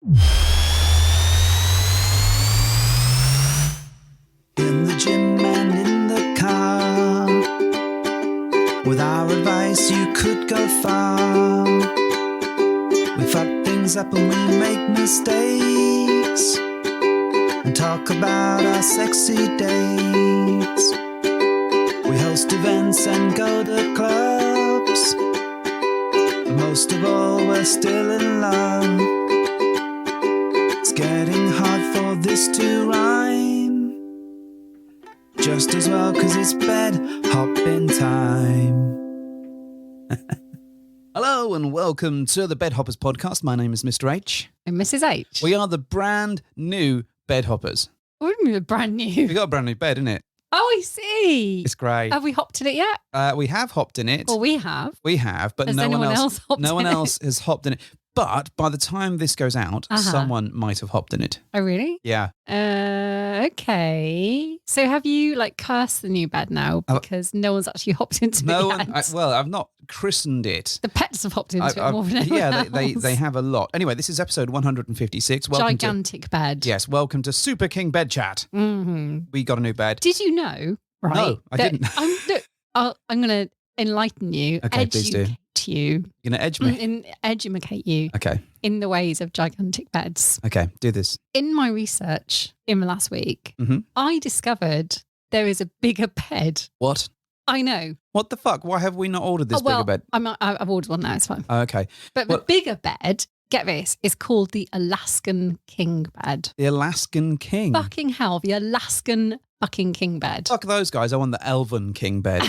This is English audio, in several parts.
In the gym and in the car, with our advice you could go far. We fuck things up and we make mistakes, and talk about our sexy dates. We host events and go to clubs, but most of all we're still in love. It's getting hard for this to rhyme, just as well 'cause it's bed hopping time. Hello and welcome to the Bed Hoppers podcast. My name is Mr. H. And Mrs. H. We are the brand new Bed Hoppers. What do you mean brand new? We got a brand new bed, innit? Oh, I see. It's great. Have we hopped in it yet? We have hopped in it. Well, we have. We have, but Has no one else hopped no in one it? else has hopped in it. But by the time this goes out, someone might have hopped in it. Oh, really? Yeah. Okay. So have you cursed the new bed now because no one's actually hopped into it yet? Well, I've not christened it. The pets have hopped into it more than anyone else. They have a lot. Anyway, this is episode 156. Welcome Gigantic bed. Yes, welcome to Super King Bed Chat. Mm-hmm. We got a new bed. Did you know? Right. No, I didn't. I'm going to enlighten you, okay, please do. you. You're going to edge me? Educate you. Okay. In the ways of gigantic beds. Okay, do this. In my research in the last week, I discovered there is a bigger bed. What? I know. What the fuck? Why have we not ordered this bigger bed? I've ordered one now, it's fine. Oh, okay. But the bigger bed, get this, is called the Alaskan King bed. The Alaskan King? Fucking hell, the Alaskan fucking king bed. Fuck those guys. I want the Elven King bed.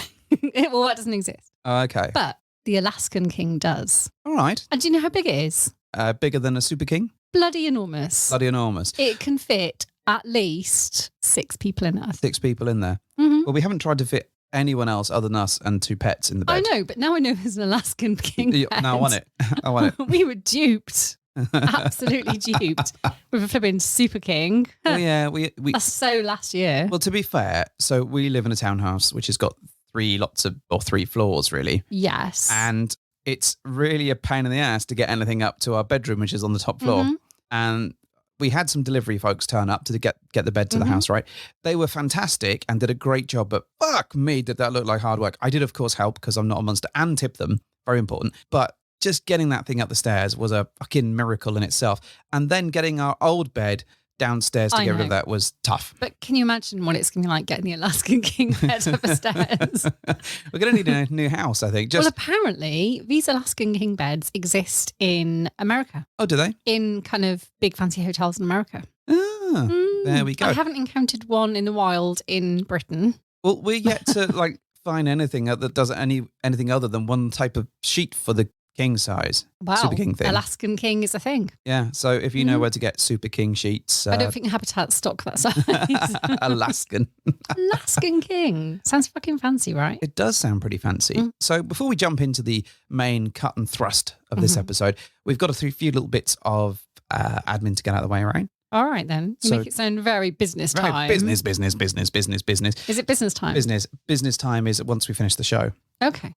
Well, that doesn't exist. Oh, okay. But the Alaskan King does. All right. And do you know how big it is? Bigger than a Super King? Bloody enormous. Bloody enormous. It can fit at least 6 people in it. 6 people in there. Mm-hmm. Well, we haven't tried to fit anyone else other than us and 2 pets in the bed. I know, but now I know there's an Alaskan King bed. Now I want it. I want it. We were duped. Absolutely duped. With a flipping Super King. Well, yeah, That's so last year. Well, to be fair, so we live in a townhouse which has got 3 floors, really. Yes. And it's really a pain in the ass to get anything up to our bedroom, which is on the top floor. Mm-hmm. And we had some delivery folks turn up to get the bed to the house, right? They were fantastic and did a great job, but fuck me, did that look like hard work. I did, of course, help because I'm not a monster, and tip them. Very important. But just getting that thing up the stairs was a fucking miracle in itself. And then getting our old bed downstairs to get rid of that was tough. But can you imagine what it's going to be like getting the Alaskan King bed up the stairs? We're going to need a new house, I think. Well, apparently, these Alaskan King beds exist in America. Oh, do they? In kind of big fancy hotels in America. Ah, there we go. I haven't encountered one in the wild in Britain. Well, we're yet to find anything that does anything other than one type of sheet for the king size. Wow. Super King thing. Alaskan King is a thing. Yeah. So if you know where to get Super King sheets. I don't think Habitat stock that size. Alaskan. Alaskan King. Sounds fucking fancy, right? It does sound pretty fancy. So before we jump into the main cut and thrust of this episode, we've got a few little bits of admin to get out of the way, right? All right, then. Make it sound very business time. Right, business. Is it business time? Business time is once we finish the show. Okay.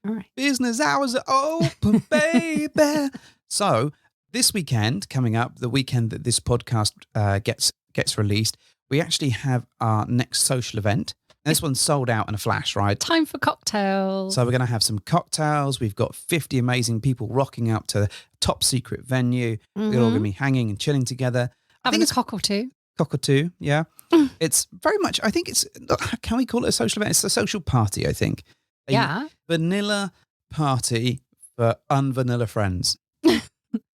All right. Business hours are open, baby. So this weekend, coming up, the weekend that this podcast gets released, we actually have our next social event. And this one's sold out in a flash, right? Time for cocktails. So we're going to have some cocktails. We've got 50 amazing people rocking up to a top secret venue. We're all going to be hanging and chilling together. Having a cock or two. Cock or two, yeah. It's very much, I think it's, can we call it a social event? It's a social party, I think. Yeah. Vanilla party for unvanilla friends.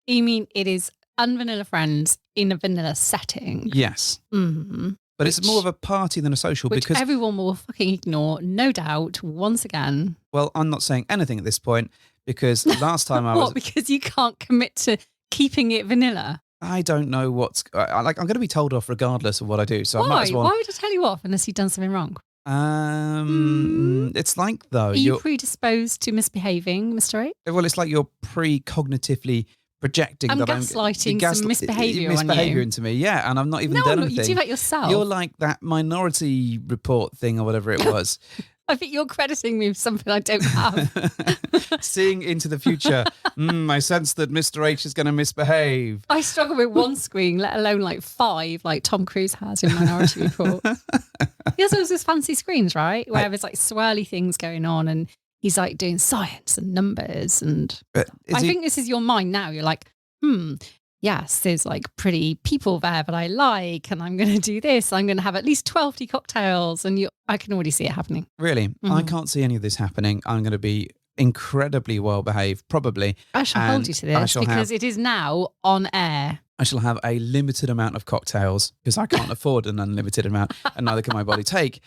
You mean it is unvanilla friends in a vanilla setting? Yes. Mm-hmm. But it's more of a party than a social because everyone will fucking ignore, no doubt, once again. Well, I'm not saying anything at this point because last time I was... What, because you can't commit to keeping it vanilla? I don't know what's... I'm going to be told off regardless of what I do. So Why? I might as well... Why would I tell you off unless you've done something wrong? It's like though... Are you predisposed to misbehaving, Mr. A? Well, it's like you're pre-cognitively projecting I'm that gaslighting some misbehaviour on misbehaviour you. into me, yeah, and I'm not even No, done no, anything. you do that yourself. You're like that Minority Report thing or whatever it was. I think you're crediting me with something I don't have. Seeing into the future, I sense that Mr. H is going to misbehave. I struggle with one screen, let alone like 5, like Tom Cruise has in Minority Report. He also has those fancy screens, right? Where there's like swirly things going on and he's like doing science and numbers. And I think this is your mind now. You're like, yes, there's like pretty people there that I like, and I'm going to do this. I'm going to have at least 12 cocktails, and I can already see it happening. Really? I can't see any of this happening. I'm going to be incredibly well behaved, probably. I shall hold you to this because it is now on air. I shall have a limited amount of cocktails because I can't afford an unlimited amount, and neither can my body take.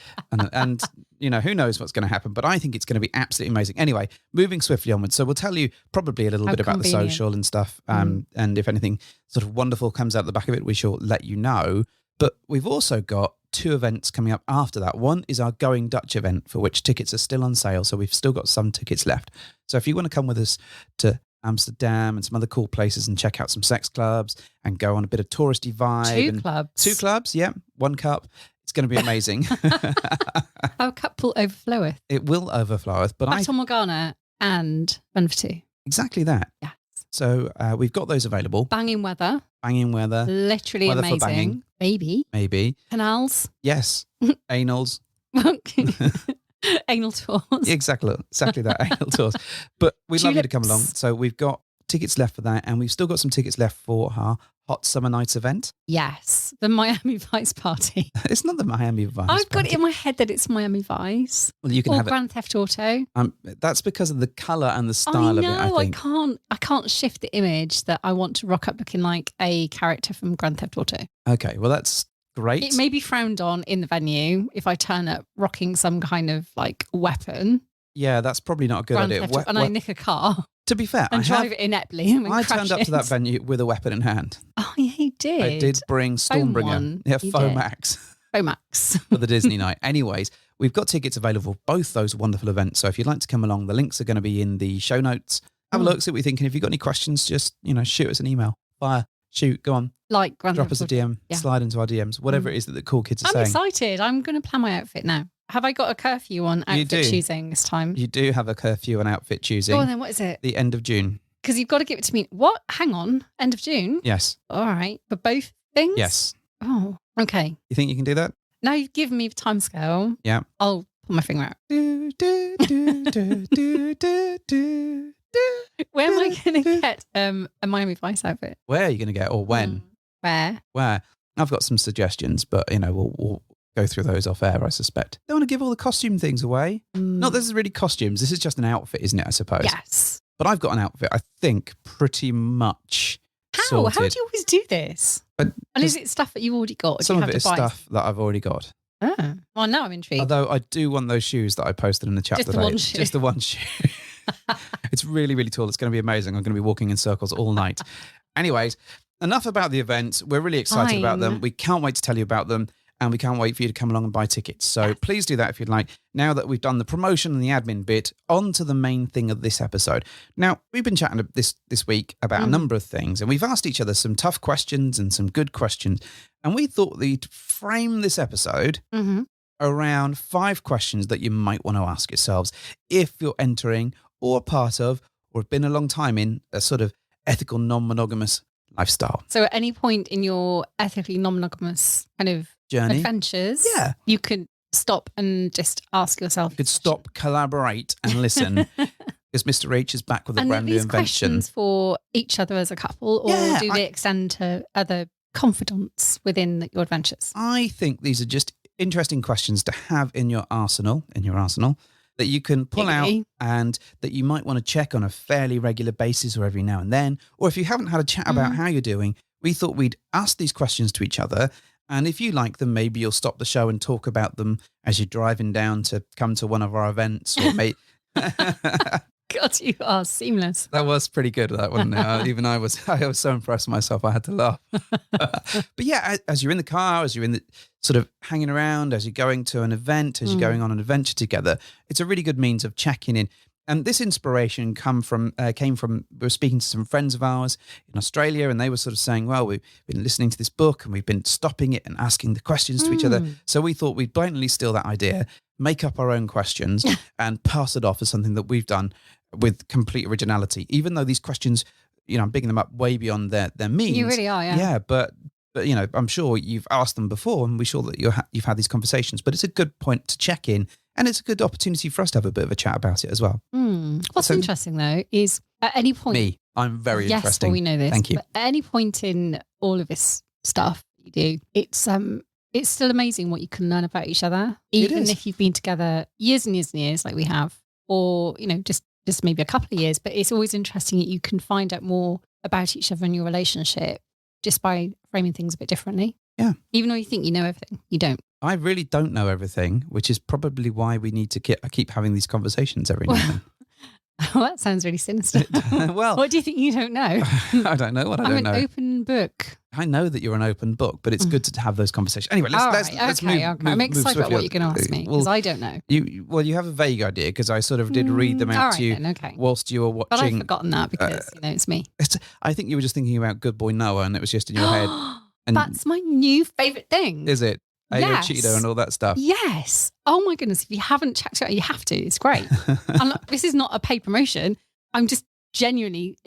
And you know, who knows what's going to happen, but I think it's going to be absolutely amazing. Anyway, moving swiftly onwards. So we'll tell you probably a little bit about the social and stuff. And if anything sort of wonderful comes out the back of it, we shall let you know. But we've also got 2 events coming up after that. One is our Going Dutch event, for which tickets are still on sale. So we've still got some tickets left. So if you want to come with us to Amsterdam and some other cool places and check out some sex clubs and go on a bit of touristy vibe. 2 clubs, yeah. 1 cup. It's going to be amazing. Our cup will overfloweth. It will overfloweth. But Battle Morgana and Run for 2. Exactly that. Yes. So we've got those available. Banging weather. Weather Literally amazing. for banging. Maybe. Canals. Yes. Anals. Anal tours. Exactly that, anal tours. But we'd love you to come along. So we've got tickets left for that, and we've still got some tickets left for our Hot Summer Nights event. Yes, the Miami Vice party. It's not the Miami Vice I've got it in my head that it's Miami Vice. Well, you can or have Grand Theft Auto. That's because of the colour and the style of it, I think. I can't shift the image that I want to rock up looking like a character from Grand Theft Auto. Okay, well, that's great. It may be frowned on in the venue if I turn up rocking some kind of like weapon. Yeah, that's probably not a good idea. And I nick a car. To be fair, and drive it ineptly. And I turned up to that venue with a weapon in hand. Oh, yeah, you did. I did bring Stormbringer. Yeah, Fomax. Fomax. For the Disney night. Anyways, we've got tickets available for both those wonderful events. So if you'd like to come along, the links are going to be in the show notes. Have a look, see what you think. And if you've got any questions, just, shoot us an email. Fire. Shoot. Go on. Like drop us a DM. Yeah. Slide into our DMs. Whatever it is that the cool kids are saying. I'm excited. I'm going to plan my outfit now. Have I got a curfew on outfit choosing this time? You do have a curfew on outfit choosing. Go on then, what is it? The end of June. Because you've got to give it to me. What? Hang on. End of June? Yes. All right. For both things? Yes. Oh, okay. You think you can do that? Now you've given me the timescale. Yeah. I'll pull my finger out. Where am I going to get a Miami Vice outfit? Where are you going to get, or when? Where? I've got some suggestions, but, we'll go through those off air, I suspect. Don't want to give all the costume things away. Not this is really costumes. This is just an outfit, isn't it, I suppose? Yes. But I've got an outfit, I think, pretty much sorted. How do you always do this? And is it stuff that you've already got? Or some do you of have it is to buy? stuff that I've already got. Oh. Well, now I'm intrigued. Although I do want those shoes that I posted in the chat Just today. The one shoe. Just the one shoe. It's really, really tall. It's going to be amazing. I'm going to be walking in circles all night. Anyways, enough about the events. We're really excited about them. We can't wait to tell you about them. And we can't wait for you to come along and buy tickets. So please do that if you'd like. Now that we've done the promotion and the admin bit, on to the main thing of this episode. Now, we've been chatting this week about a number of things, and we've asked each other some tough questions and some good questions. And we thought we'd frame this episode around 5 questions that you might want to ask yourselves if you're entering or part of or have been a long time in a sort of ethical, non-monogamous lifestyle. So at any point in your ethically non-monogamous kind of journey, adventures, you could stop and just ask yourself. You could stop, collaborate and listen because Mr. H is back with a brand new invention. Questions for each other as a couple, or do they extend to other confidants within your adventures? I think these are just interesting questions to have in your arsenal, that you can pull out and that you might want to check on a fairly regular basis or every now and then. Or if you haven't had a chat about how you're doing, we thought we'd ask these questions to each other. And if you like them, maybe you'll stop the show and talk about them as you're driving down to come to one of our events. Or God, you are seamless. That was pretty good, that one. Even I was so impressed with myself, I had to laugh. But yeah, as you're in the car, as you're in the sort of hanging around, as you're going to an event, as you're going on an adventure together, it's a really good means of checking in. And this inspiration came from, we were speaking to some friends of ours in Australia, and they were sort of saying, well, we've been listening to this book and we've been stopping it and asking the questions to each other. So we thought we'd blatantly steal that idea make up our own questions and pass it off as something that we've done with complete originality, even though these questions, I'm bigging them up way beyond their means. You really are, yeah. Yeah, but I'm sure you've asked them before, and we're sure that you've had these conversations. But it's a good point to check in, and it's a good opportunity for us to have a bit of a chat about it as well. What's interesting though is at any point, I'm very yes, interesting. Well, we know this. Thank you. But at any point in all of this stuff you do, it's still amazing what you can learn about each other, even if you've been together years and years and years, like we have, or just maybe a couple of years. But it's always interesting that you can find out more about each other and your relationship just by framing things a bit differently. Yeah. Even though you think you know everything, you don't. I really don't know everything, which is probably why we need to keep having these conversations every now and then. Well, that sounds really sinister. Well, what do you think you don't know? I don't know what I don't know. I'm an open book. I know that you're an open book, but it's good to have those conversations. Anyway, let's move. I'm excited about what you're going to ask me because I don't know. You have a vague idea because I sort of did read them out to you whilst you were watching. But I've forgotten that because it's me. I think you were just thinking about Good Boy Noah, and it was just in your head. And that's my new favourite thing. Is it? Yes. Cheeto and all that stuff. Yes. Oh my goodness! If you haven't checked it out, you have to. It's great. And look, this is not a paid promotion. I'm just genuinely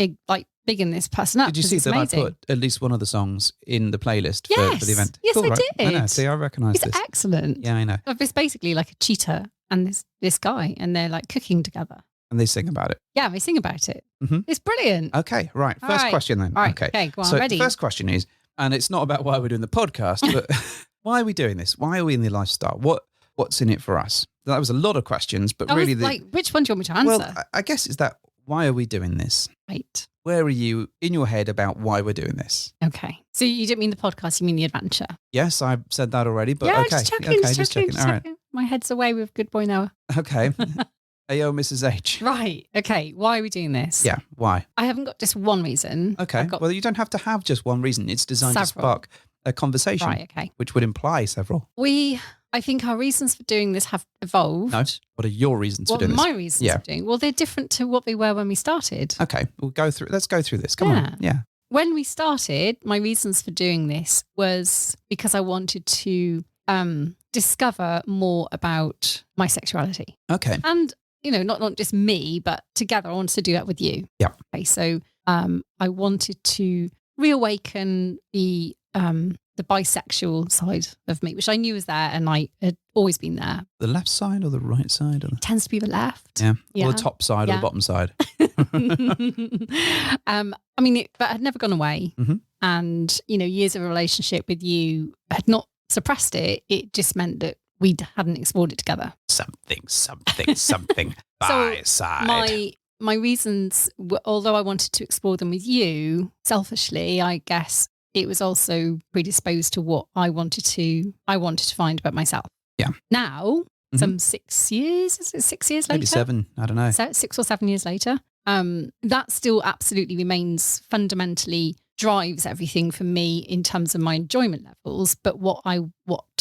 bigging this person up. Did you see that amazing. I put at least one of the songs in the playlist for the event? Yes, cool, I right? did. I know. See, I recognise this. It's excellent. Yeah, I know. It's basically like a cheetah and this guy, and they're like cooking together. And they sing about it. Yeah, they sing about it. Mm-hmm. It's brilliant. Okay, right. First question then. All right, okay, go on, so ready. The first question is, and it's not about why we're doing the podcast, but why are we doing this? Why are we in the lifestyle? What's in it for us? That was a lot of questions, but really, which one do you want me to answer? Well, I guess it's that. Why are we doing this? Right. Where are you in your head about why we're doing this? Okay. So you didn't mean the podcast, you mean the adventure. Yes, I said that already, but yeah, okay. Just checking. All right. My head's away with Good Boy Noah. Okay. Ayo, Mrs. H. Right. Okay. Why are we doing this? Yeah. Why? I haven't got just one reason. Okay. Well, you don't have to have just one reason. It's designed to spark a conversation. Right. Okay. Which would imply several. I think our reasons for doing this have evolved. No. What are your reasons for doing this? My reasons for doing. Well, they're different to what they were when we started. Okay. Let's go through this. Come on. Yeah. When we started, my reasons for doing this was because I wanted to discover more about my sexuality. Okay. And, not just me, but together I wanted to do that with you. Yeah. Okay. So I wanted to reawaken the bisexual side of me, which I knew was there and I had always been there. The left side or the right side? It tends to be the left. Yeah. Or the top side or the bottom side. But it had never gone away. Mm-hmm. And, years of relationship with you had not suppressed it. It just meant that we hadn't explored it together. Something by side. My reasons, although I wanted to explore them with you, selfishly, I guess it was also predisposed to what I wanted to find about myself. Yeah. Now, some 6 years, is it 6 years later? Maybe 7, I don't know. 6 or 7 years later. That still absolutely remains fundamentally drives everything for me in terms of my enjoyment levels. But why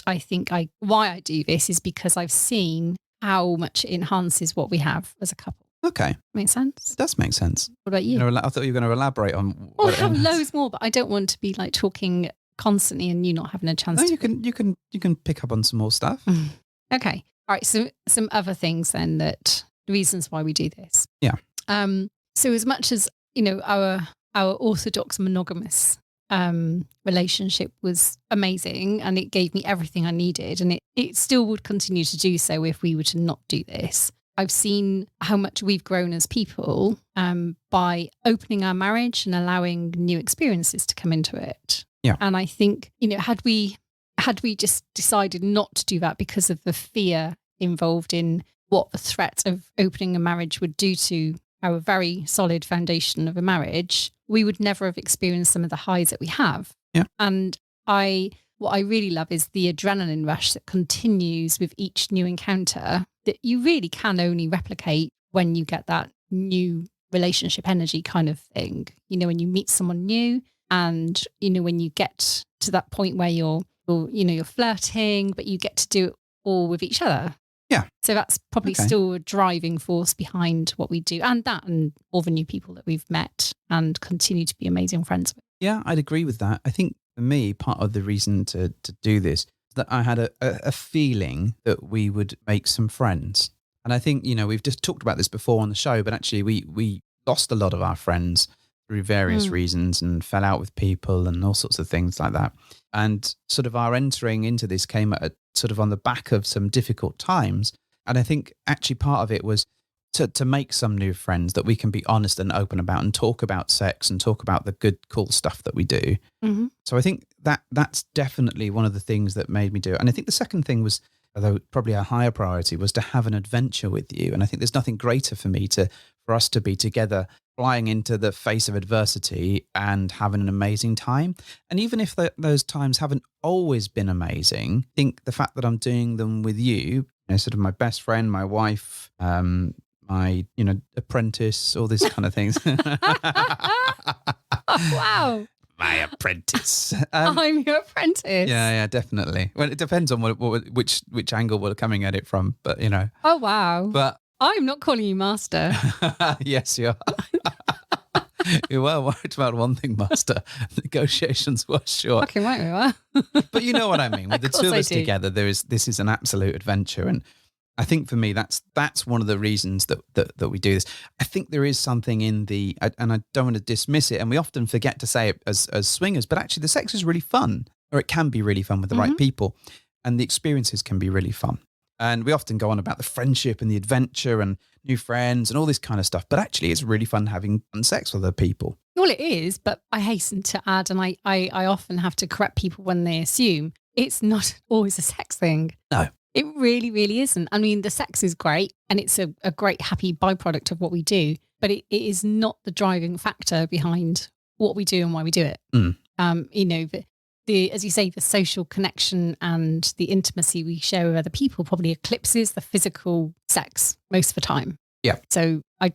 I do this is because I've seen how much it enhances what we have as a couple. Okay. Makes sense? It does make sense. What about you? I thought you were going to elaborate on. Well, I have loads more, but I don't want to be talking constantly and you not having a chance. No, you can pick up on some more stuff. Okay. All right. So some other things then the reasons why we do this. Yeah. So as much as, our orthodox monogamous relationship was amazing and it gave me everything I needed and it still would continue to do so if we were to not do this. I've seen how much we've grown as people by opening our marriage and allowing new experiences to come into it. Yeah. And I think, had we just decided not to do that because of the fear involved in what the threat of opening a marriage would do to our very solid foundation of a marriage, we would never have experienced some of the highs that we have. Yeah. And what I really love is the adrenaline rush that continues with each new encounter that you really can only replicate when you get that new relationship energy kind of thing. When you meet someone new and, when you get to that point where you're flirting, but you get to do it all with each other. Yeah. So that's probably still a driving force behind what we do and all the new people that we've met and continue to be amazing friends with. Yeah, I'd agree with that. I think for me, part of the reason to do this, that I had a feeling that we would make some friends. And I think, we've just talked about this before on the show, but actually we lost a lot of our friends through various reasons and fell out with people and all sorts of things like that. And sort of our entering into this came at sort of on the back of some difficult times. And I think actually part of it was to make some new friends that we can be honest and open about and talk about sex and talk about the good, cool stuff that we do. Mm-hmm. So I think that's definitely one of the things that made me do it. And I think the second thing was, although probably a higher priority, was to have an adventure with you. And I think there's nothing greater for us to be together, flying into the face of adversity and having an amazing time. And even if those times haven't always been amazing, I think the fact that I'm doing them with you, sort of my best friend, my wife, my apprentice, all these kind of things. Oh, wow. My apprentice. I'm your apprentice. Yeah, definitely. Well, it depends on which angle we're coming at it from, but Oh, wow. But I'm not calling you master. yes, you are. You're well worried about one thing, master. Negotiations were short. Fucking right we were. But you know what I mean. With the two of us together, this is an absolute adventure. And I think for me, that's one of the reasons that we do this. I think there is something in and I don't want to dismiss it, and we often forget to say it as swingers, but actually the sex is really fun, or it can be really fun with the right people, and the experiences can be really fun. And we often go on about the friendship and the adventure and new friends and all this kind of stuff, but actually it's really fun having fun sex with other people. Well, it is, but I hasten to add, and I often have to correct people when they assume it's not always a sex thing. No. It really, really isn't. I mean, the sex is great and it's a great, happy byproduct of what we do, but it is not the driving factor behind what we do and why we do it. As you say, the social connection and the intimacy we share with other people probably eclipses the physical sex most of the time. Yeah. So I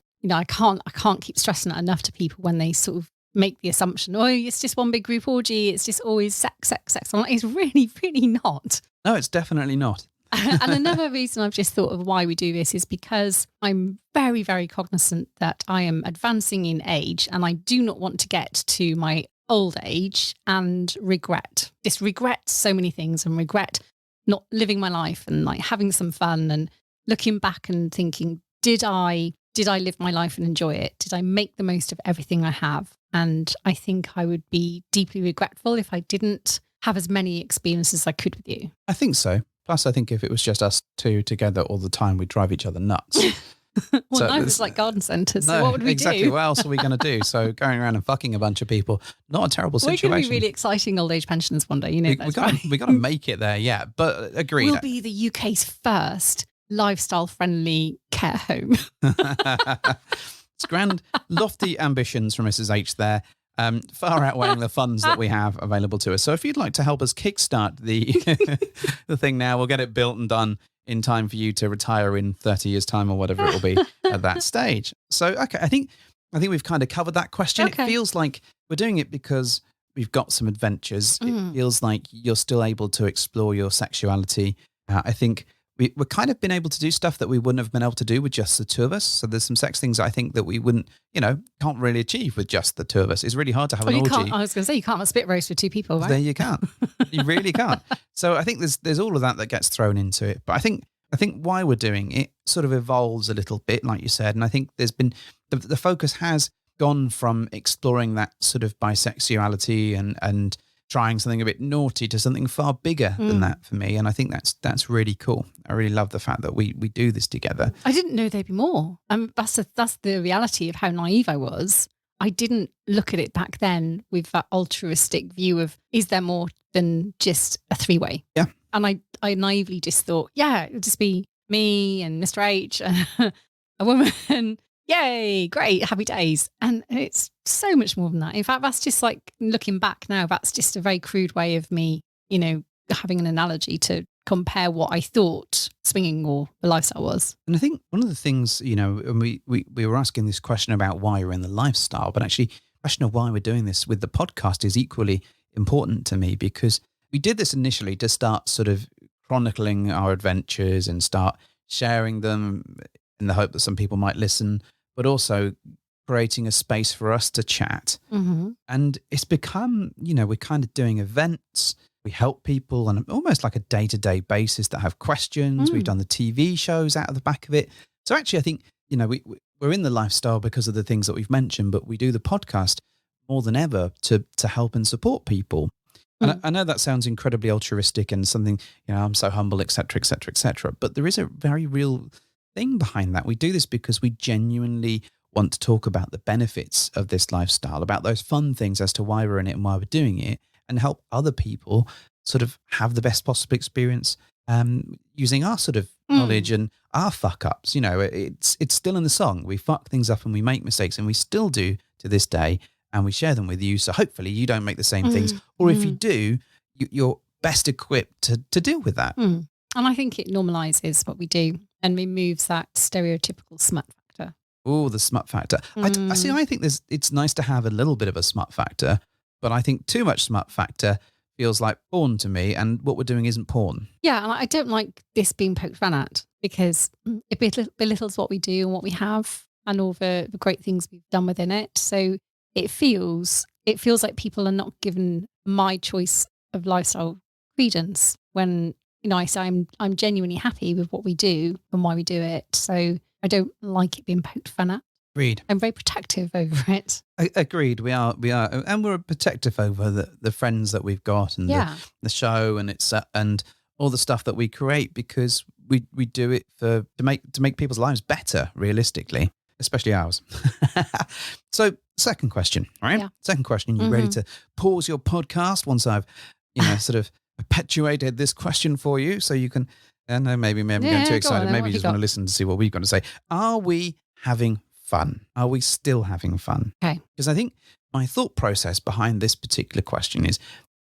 can't keep stressing that enough to people when they sort of make the assumption, oh, it's just one big group orgy. It's just always sex. I'm like, it's really, really not. No, it's definitely not. And another reason I've just thought of why we do this is because I'm very, very cognizant that I am advancing in age and I do not want to get to my old age and regret so many things and regret not living my life and like having some fun and looking back and thinking, did I live my life and enjoy it? Did I make the most of everything I have? And I think I would be deeply regretful if I didn't have as many experiences as I could with you. I think so. Plus, I think if it was just us two together all the time, we'd drive each other nuts. Well, So no, it's like garden centres. So no, what would we exactly. do? What else are we going to do? So going around and fucking a bunch of people, not a terrible We're situation. going to be really exciting old age pensioners one day. You know, we got to make it there, yeah. But agreed. We'll be the UK's first lifestyle-friendly care home. It's grand, lofty ambitions from Mrs. H there. Far outweighing the funds that we have available to us. So if you'd like to help us kickstart the the thing now, we'll get it built and done in time for you to retire in 30 years' time or whatever it will be at that stage. So, okay, I think we've kind of covered that question. Okay. It feels like we're doing it because we've got some adventures. It feels like you're still able to explore your sexuality. I think we're kind of been able to do stuff that we wouldn't have been able to do with just the two of us. So there's some sex things I think that we wouldn't, can't really achieve with just the two of us. It's really hard to have an orgy. I was going to say, you can't have a spit roast with two people, right? There you can't. You really can't. So I think there's all of that gets thrown into it. But I think why we're doing it sort of evolves a little bit, like you said. And I think there's been, the focus has gone from exploring that sort of bisexuality and trying something a bit naughty to something far bigger than that for me. And I think that's really cool. I really love the fact that we do this together. I didn't know there'd be more. That's the reality of how naive I was. I didn't look at it back then with that altruistic view of, is there more than just a three-way? Yeah. And I naively just thought, yeah, it would just be me and Mr. H and a woman. Yay, great, happy days. And it's so much more than that. In fact, that's just like, looking back now, that's just a very crude way of me, having an analogy to compare what I thought swinging or the lifestyle was. And I think one of the things, and we were asking this question about why we're in the lifestyle, but actually the question of why we're doing this with the podcast is equally important to me, because we did this initially to start sort of chronicling our adventures and start sharing them in the hope that some people might listen, but also creating a space for us to chat. Mm-hmm. And it's become, we're kind of doing events We help people on almost like a day-to-day basis that have questions. We've done the TV shows out of the back of it. So actually, I think, we're in the lifestyle because of the things that we've mentioned, but we do the podcast more than ever to help and support people. And I know that sounds incredibly altruistic and something, I'm so humble, et cetera, et cetera, et cetera. But there is a very real thing behind that. We do this because we genuinely want to talk about the benefits of this lifestyle, about those fun things as to why we're in it and why we're doing it, and help other people sort of have the best possible experience using our sort of knowledge and our fuck ups. It's still in the song. We fuck things up and we make mistakes, and we still do to this day, and we share them with you. So hopefully you don't make the same things, or if you do, you're best equipped to deal with that. And I think it normalizes what we do and removes that stereotypical smut factor. Oh, the smut factor. I think it's nice to have a little bit of a smut factor, but I think too much smut factor feels like porn to me, and what we're doing isn't porn. Yeah, and I don't like this being poked fun at, because it belittles what we do and what we have and all the great things we've done within it. So it feels like people are not given my choice of lifestyle credence when I say I'm genuinely happy with what we do and why we do it. So I don't like it being poked fun at. Agreed. I'm very protective over it. Agreed. We are, and we're protective over the friends that we've got and the show and it's and all the stuff that we create, because we do it to make people's lives better, realistically, especially ours. So, second question, right? Yeah. Second question. You ready to pause your podcast once I've sort of perpetuated this question for you, so you can? No, maybe I'm getting too excited. Maybe you just want to listen to see what we've got to say. Are we having fun? Are we still having fun? Okay. Because I think my thought process behind this particular question is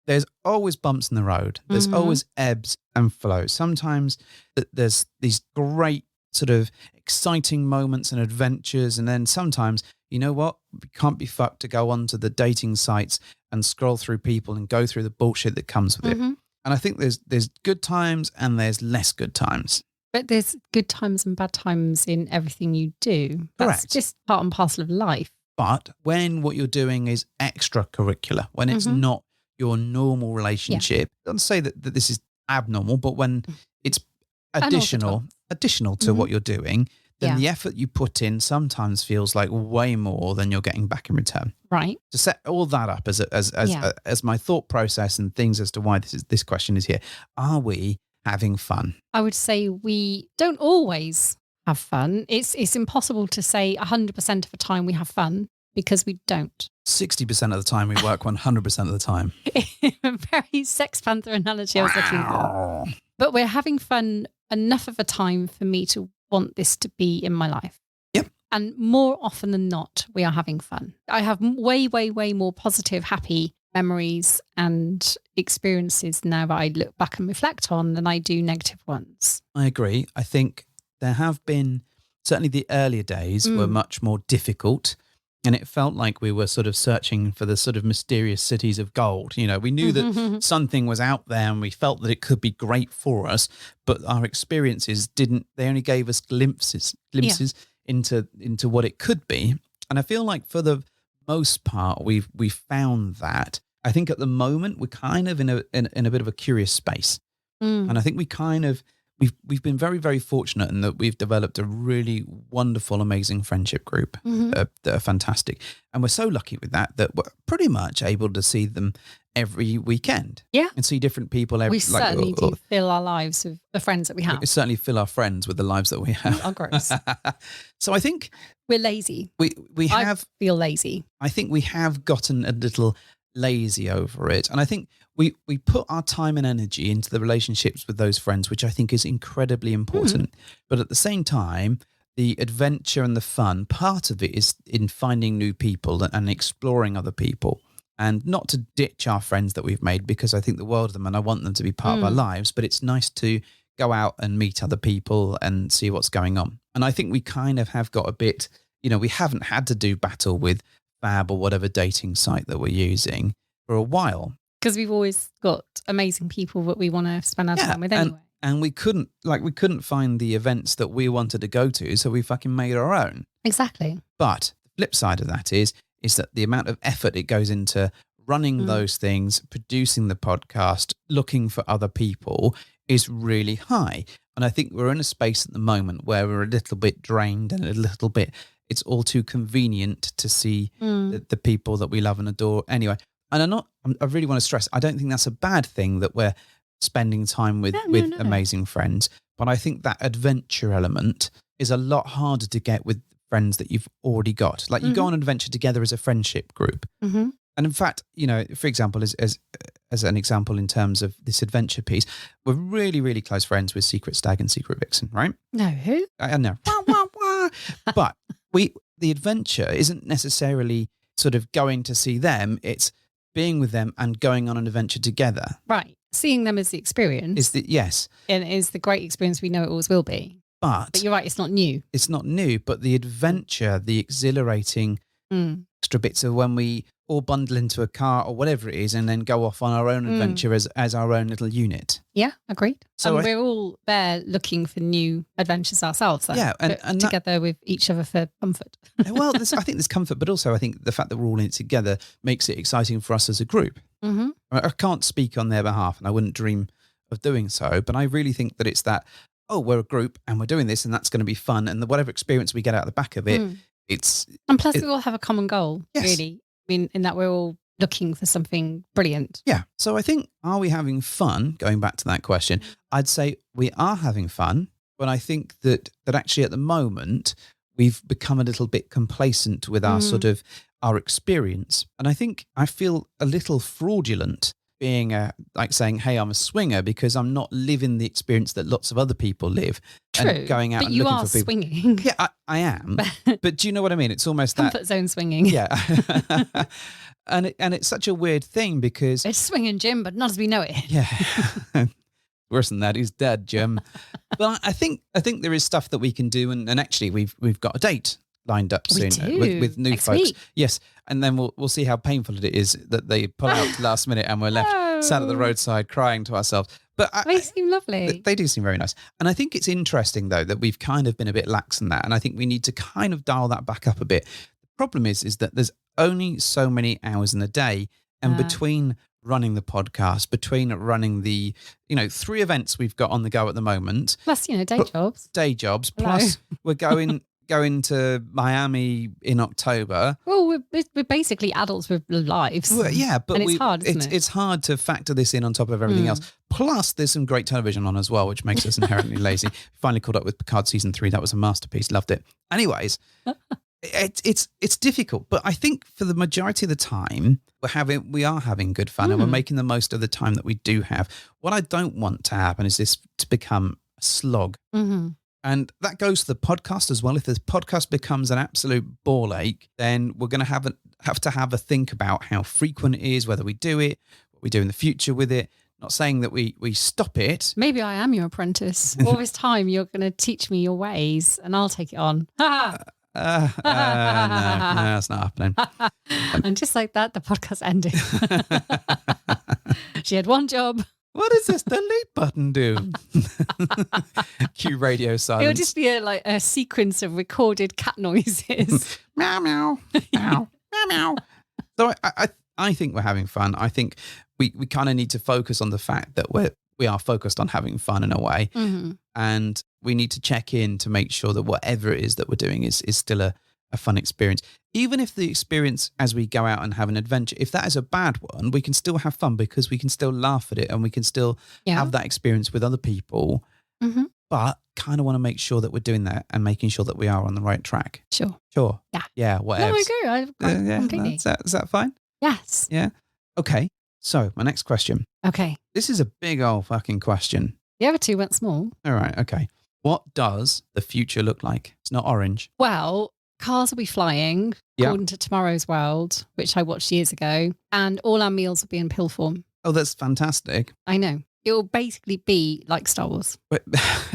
there's always bumps in the road. There's always ebbs and flows. Sometimes there's these great sort of exciting moments and adventures. And then sometimes, you know what? We can't be fucked to go onto the dating sites and scroll through people and go through the bullshit that comes with it. And I think there's good times and there's less good times. But there's good times and bad times in everything you do. That's Correct. just part and parcel of life. But when what you're doing is extracurricular, when it's not your normal relationship, don't say that this is abnormal, but when it's additional to what you're doing, then the effort you put in sometimes feels like way more than you're getting back in return. Right. To set all that up as my thought process and things as to why this question is here. Are we having fun? I would say we don't always have fun. It's impossible to say 100% of the time we have fun, because we don't. 60% of the time we work 100% of the time. A very Sex Panther analogy I was looking for. But we're having fun enough of a time for me to want this to be in my life. Yep. And more often than not, we are having fun. I have way, way, way more positive, happy memories and experiences now that I look back and reflect on than I do negative ones. I agree. I think there have been, certainly the earlier days were much more difficult, and it felt like we were sort of searching for the sort of mysterious cities of gold. We knew that something was out there and we felt that it could be great for us, but our experiences they only gave us glimpses into what it could be. And I feel like for the most part, we've found that. I think at the moment we're kind of in a bit of a curious space, and I think we've been very, very fortunate in that we've developed a really wonderful, amazing friendship group that are fantastic, and we're so lucky with that we're pretty much able to see them every weekend. Yeah, and see different people every. We certainly do fill our lives with the friends that we have. We certainly fill our friends with the lives that we have. We are gross. So I think we're lazy. I feel lazy. I think we have gotten a little lazy over it, and I think we put our time and energy into the relationships with those friends, which I think is incredibly important. But at the same time, the adventure and the fun part of it is in finding new people and exploring other people, and not to ditch our friends that we've made, because I think the world of them and I want them to be part of our lives, but it's nice to go out and meet other people and see what's going on. And I think we kind of have got a bit, we haven't had to do battle with Fab or whatever dating site that we're using for a while. Because we've always got amazing people that we want to spend our time with anyway. And we couldn't find the events that we wanted to go to, so we fucking made our own. Exactly. But the flip side of that is that the amount of effort it goes into running those things, producing the podcast, looking for other people is really high. And I think we're in a space at the moment where we're a little bit drained and a little bit, it's all too convenient to see the people that we love and adore anyway. And I really want to stress, I don't think that's a bad thing that we're spending time with amazing friends. But I think that adventure element is a lot harder to get with friends that you've already got. Like you go on an adventure together as a friendship group. Mm-hmm. And in fact, you know, for example, as an example in terms of this adventure piece, we're really, really close friends with Secret Stag and Secret Vixen, right? No, who? I know. But the adventure isn't necessarily sort of going to see them. It's being with them and going on an adventure together. Right. Seeing them as the experience. Yes. And is the great experience we know it always will be. But you're right, it's not new. It's not new, but the adventure, the exhilarating extra bits of when we all bundle into a car or whatever it is and then go off on our own adventure as our own little unit. Yeah, agreed. So we're all there looking for new adventures ourselves. Yeah, and together with each other for comfort. Well, I think there's comfort, but also I think the fact that we're all in it together makes it exciting for us as a group. Mm-hmm. I can't speak on their behalf and I wouldn't dream of doing so, but I really think that it's that, we're a group and we're doing this and that's going to be fun. And whatever experience we get out of the back of it, And plus we all have a common goal, really. I mean, in that we're all looking for something brilliant. Yeah. So I think, are we having fun? Going back to that question, I'd say we are having fun, but I think that actually at the moment, we've become a little bit complacent with our sort of our experience. And I think I feel a little fraudulent being like saying, hey, I'm a swinger because I'm not living the experience that lots of other people live. True, and going out but and you looking are for people. Swinging. Yeah, I am. But do you know what I mean? It's almost comfort zone swinging. Yeah. and it's such a weird thing because it's swinging, Jim, but not as we know it. Yeah. Worse than that, he's dead, Jim. But I think there is stuff that we can do, and actually we've got a date lined up soon with new next folks. Week. Yes, and then we'll see how painful it is that they pull out last minute and we're left sat at the roadside crying to ourselves. But they seem lovely. They do seem very nice, and I think it's interesting though that we've kind of been a bit lax in that, and I think we need to kind of dial that back up a bit. The problem is that there's only so many hours in a day, and between running the podcast, between running the 3 events we've got on the go at the moment, plus day jobs, plus we're going to Miami in October. Well, we're basically adults with lives. Well, yeah, but and it's hard, isn't it? It's hard to factor this in on top of everything else. Plus, there's some great television on as well, which makes us inherently lazy. Finally caught up with Picard season 3. That was a masterpiece. Loved it. Anyways, it's difficult, but I think for the majority of the time, we are having good fun and we're making the most of the time that we do have. What I don't want to happen is this to become a slog. Mm-hmm. And that goes to the podcast as well. If the podcast becomes an absolute ball ache, then we're going to have to have a think about how frequent it is, whether we do it, what we do in the future with it. Not saying that we stop it. Maybe I am your apprentice. All this time you're going to teach me your ways and I'll take it on. No, that's not happening. And just like that, the podcast ended. She had one job. What does this delete button do? Cue radio silence. It'll just be a sequence of recorded cat noises. Meow, meow, meow, meow, meow. So I think we're having fun. I think we kind of need to focus on the fact that we are focused on having fun in a way. Mm-hmm. And we need to check in to make sure that whatever it is that we're doing is still a fun experience. Even if the experience as we go out and have an adventure, if that is a bad one, we can still have fun because we can still laugh at it and we can still have that experience with other people. Mm-hmm. But kind of want to make sure that we're doing that and making sure that we are on the right track. Sure. Yeah. Yeah. Whatever. No, I agree. Completely. Is that fine? Yes. Yeah. Okay. So my next question. Okay. This is a big old fucking question. The other two went small. All right. Okay. What does the future look like? It's not orange. Well, cars will be flying according to Tomorrow's World, which I watched years ago, and all our meals will be in pill form. Oh, that's fantastic. I know. It will basically be like Star Wars. But,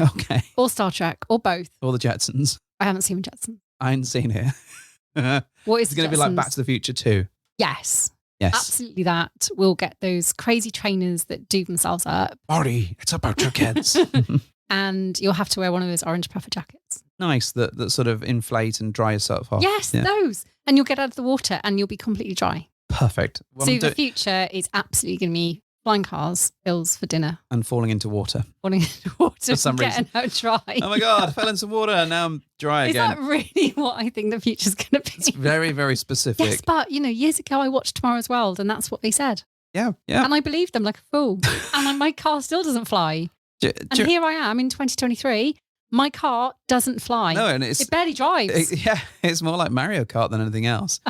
okay. Or Star Trek, or both. Or the Jetsons. I haven't seen Jetsons. I haven't seen it. What is it going to be like Back to the Future 2? Yes. Yes. Absolutely that. We'll get those crazy trainers that do themselves up. Marty, it's about your kids. And you'll have to wear one of those orange puffer jackets. Nice, that sort of inflate and dry yourself off. Yes, those. And you'll get out of the water and you'll be completely dry. Perfect. What So I'm the future is absolutely going to be flying cars, bills for dinner, and falling into water. falling into water, For some and getting out dry. Oh my God, I fell in some water and now I'm dry Is again. that really what I think the future's going to be? It's very, very specific. Yes, but years ago I watched Tomorrow's World, and that's what they said, Yeah. and I believed them like a fool. And my car still doesn't fly. And here I am in 2023. My car doesn't fly. No, and it barely drives. It's more like Mario Kart than anything else.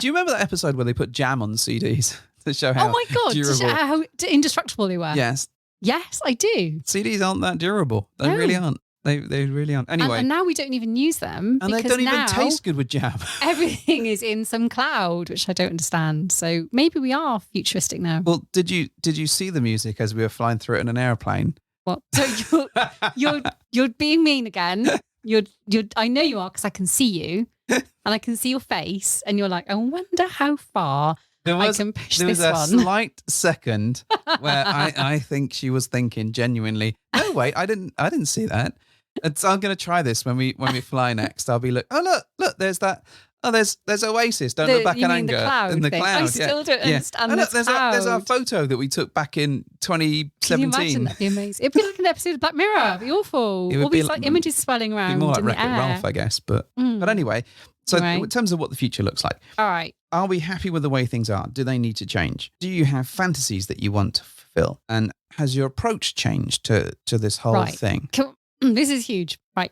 Do you remember that episode where they put jam on CDs to show how Oh my God, durable? how indestructible they were. Yes, Yes, I do. CDs aren't that durable. They No. really aren't. They really aren't. Anyway, And now we don't even use them. and they because don't even now taste good with jam. everything is in some cloud, which I don't understand. So maybe we are futuristic now. Well, did you see the music as we were flying through it in an airplane? What? So you're being mean again. I know you are because I can see you and I can see your face, and you're like, I wonder how far I can push There was this a one. slight second where I think she was thinking genuinely, no, wait, I didn't see that. So I'm going to try this when we fly next. I'll be look, there's that. Oh, there's Oasis. Don't look back you in mean anger. the cloud in the thing? cloud. I still don't understand Oh, look, the there's our cloud. photo that we took back in Can you imagine? 2017. That'd be amazing. It'd be like an episode of Black Mirror. It'd be awful. It would All be these like images swirling Be around more like in the Wreck-It air. Ralph, I guess. But Mm. anyway, so Right. in terms of what the future looks like, All right. are we happy with the way things are? Do they need to change? Do you have fantasies that you want to fulfill? And has your approach changed to this whole Right. thing? This is huge. Right.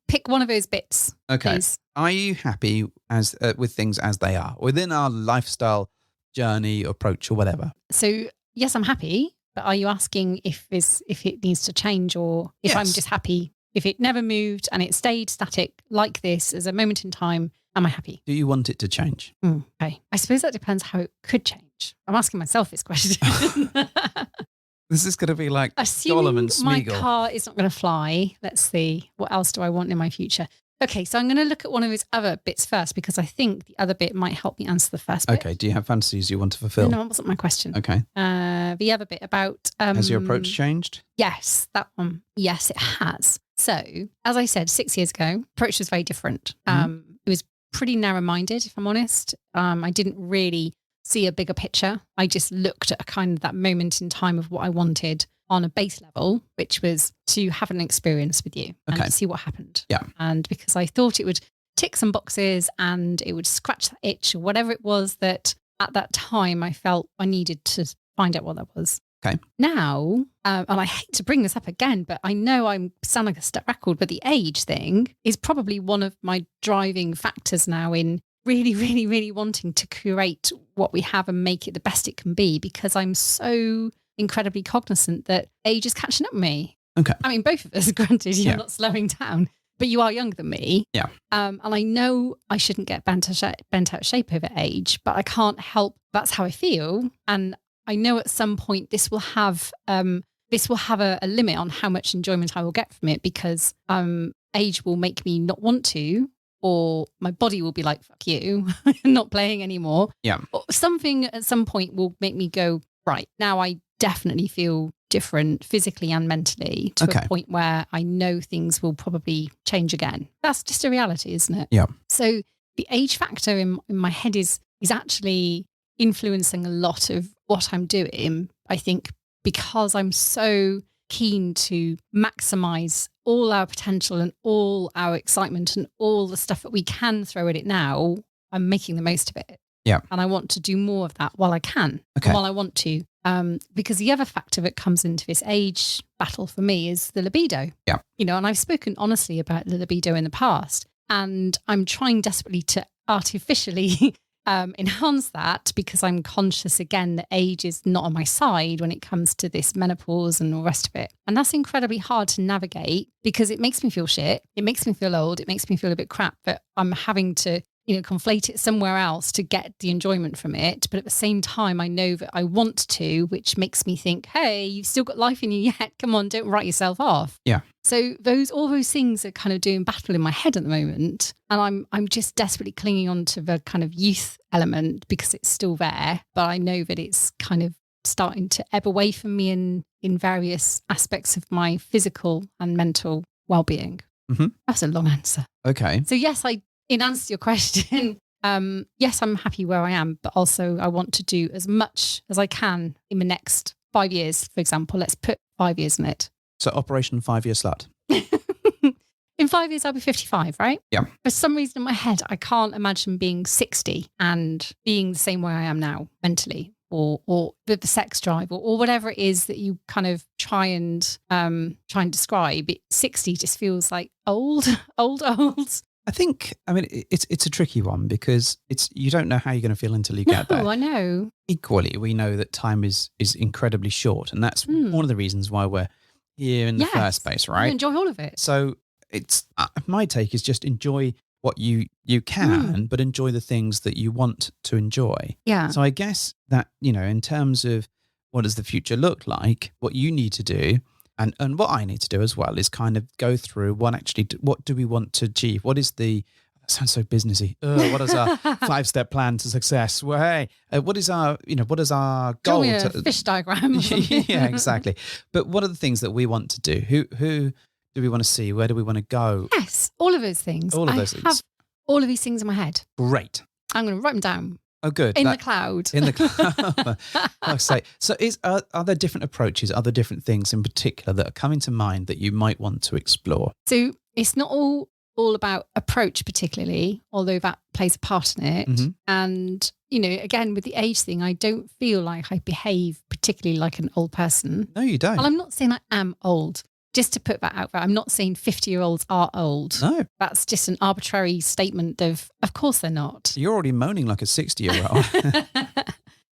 Pick one of those bits. Okay. Please. Are you happy as with things as they are within our lifestyle journey, approach, or whatever? So yes, I'm happy. But are you asking if it needs to change, or if I'm Yes. just happy? If it never moved and it stayed static like this as a moment in time, am I happy? Do you want it to change? Okay. I suppose that depends how it could change. I'm asking myself this question. This is going to be like Gollum Assuming and my Smeagol. car is not going to fly, let's see, what else do I want in my future? Okay, so I'm going to look at one of those other bits first, because I think the other bit might help me answer the first bit. Okay. Do you have fantasies you want to fulfill? No, that wasn't my question. Okay. The other bit about... Has your approach changed? Yes, that one. Yes, it has. So, as I said, 6 years ago, approach was very different. It was pretty narrow-minded, if I'm honest. I didn't really see a bigger picture. I just looked at a kind of that moment in time of what I wanted on a base level, which was to have an experience with you and Okay. to see what happened. Yeah. And because I thought it would tick some boxes and it would scratch that itch or whatever it was that at that time I felt I needed to find out what that was. Okay. Now, and I hate to bring this up again, but I know I sound like a stuck record, but the age thing is probably one of my driving factors now in really, really, really wanting to curate what we have and make it the best it can be, because I'm so incredibly cognizant that age is catching up with me. Okay. I mean, both of us, granted, you're Yeah. not slowing down, but you are younger than me. Yeah. And I know I shouldn't get bent out of shape over age, but I can't help. That's how I feel. And I know at some point this will have a limit on how much enjoyment I will get from it, because age will make me not want to, or my body will be like, fuck you, not playing anymore. Yeah. Or something at some point will make me go, right, now I definitely feel different physically and mentally to Okay. a point where I know things will probably change again. That's just a reality, isn't it? Yeah. So the age factor in my head is actually influencing a lot of what I'm doing, I think, because I'm so keen to maximize all our potential and all our excitement and all the stuff that we can throw at it now. I'm making the most of it. Yeah. And I want to do more of that while I can, Okay. and while I want to. Because the other factor that comes into this age battle for me is the libido. Yeah. And I've spoken honestly about the libido in the past, and I'm trying desperately to artificially enhance that, because I'm conscious again that age is not on my side when it comes to this menopause and all the rest of it. And that's incredibly hard to navigate, because it makes me feel shit. It makes me feel old. It makes me feel a bit crap, but I'm having to conflate it somewhere else to get the enjoyment from it. But at the same time, I know that I want to, which makes me think, hey, you've still got life in you yet. Come on, don't write yourself off. Yeah. So all those things are kind of doing battle in my head at the moment. And I'm just desperately clinging on to the kind of youth element because it's still there. But I know that it's kind of starting to ebb away from me in various aspects of my physical and mental well-being. Mhm. That's a long answer. Okay. So yes, in answer to your question, yes, I'm happy where I am, but also I want to do as much as I can in the next 5 years, for example. Let's put 5 years in it. So Operation 5-Year Slut. In 5 years, I'll be 55, right? Yeah. For some reason in my head, I can't imagine being 60 and being the same way I am now mentally, or with the sex drive, or whatever it is that you kind of try and describe. 60 just feels like old. I think, it's a tricky one because you don't know how you're going to feel until you get there. Oh, I know. Equally, we know that time is incredibly short, and that's one of the reasons why we're here in the first place, right? You enjoy all of it. So it's my take is just enjoy what you can, but enjoy the things that you want to enjoy. Yeah. So I guess that, in terms of what does the future look like, what you need to do and what I need to do as well is kind of go through what do we want to achieve? What is that sounds so businessy. What is our 5-step plan to success? Well, hey, what is our goal? Draw me a fish diagram. Yeah, exactly. But what are the things that we want to do? Who do we want to see? Where do we want to go? Yes, all of those things. All of those things. I have all of these things in my head. Great. I'm going to write them down. Oh, good. In the cloud. In the cloud. I say. So, are there different approaches? Are there different things in particular that are coming to mind that you might want to explore? So it's not all about approach particularly, although that plays a part in it. Mm-hmm. And, again, with the age thing, I don't feel like I behave particularly like an old person. No, you don't. Well, I'm not saying I am old. Just to put that out there, I'm not saying 50-year-olds are old. No. That's just an arbitrary statement of course they're not. You're already moaning like a 60-year-old.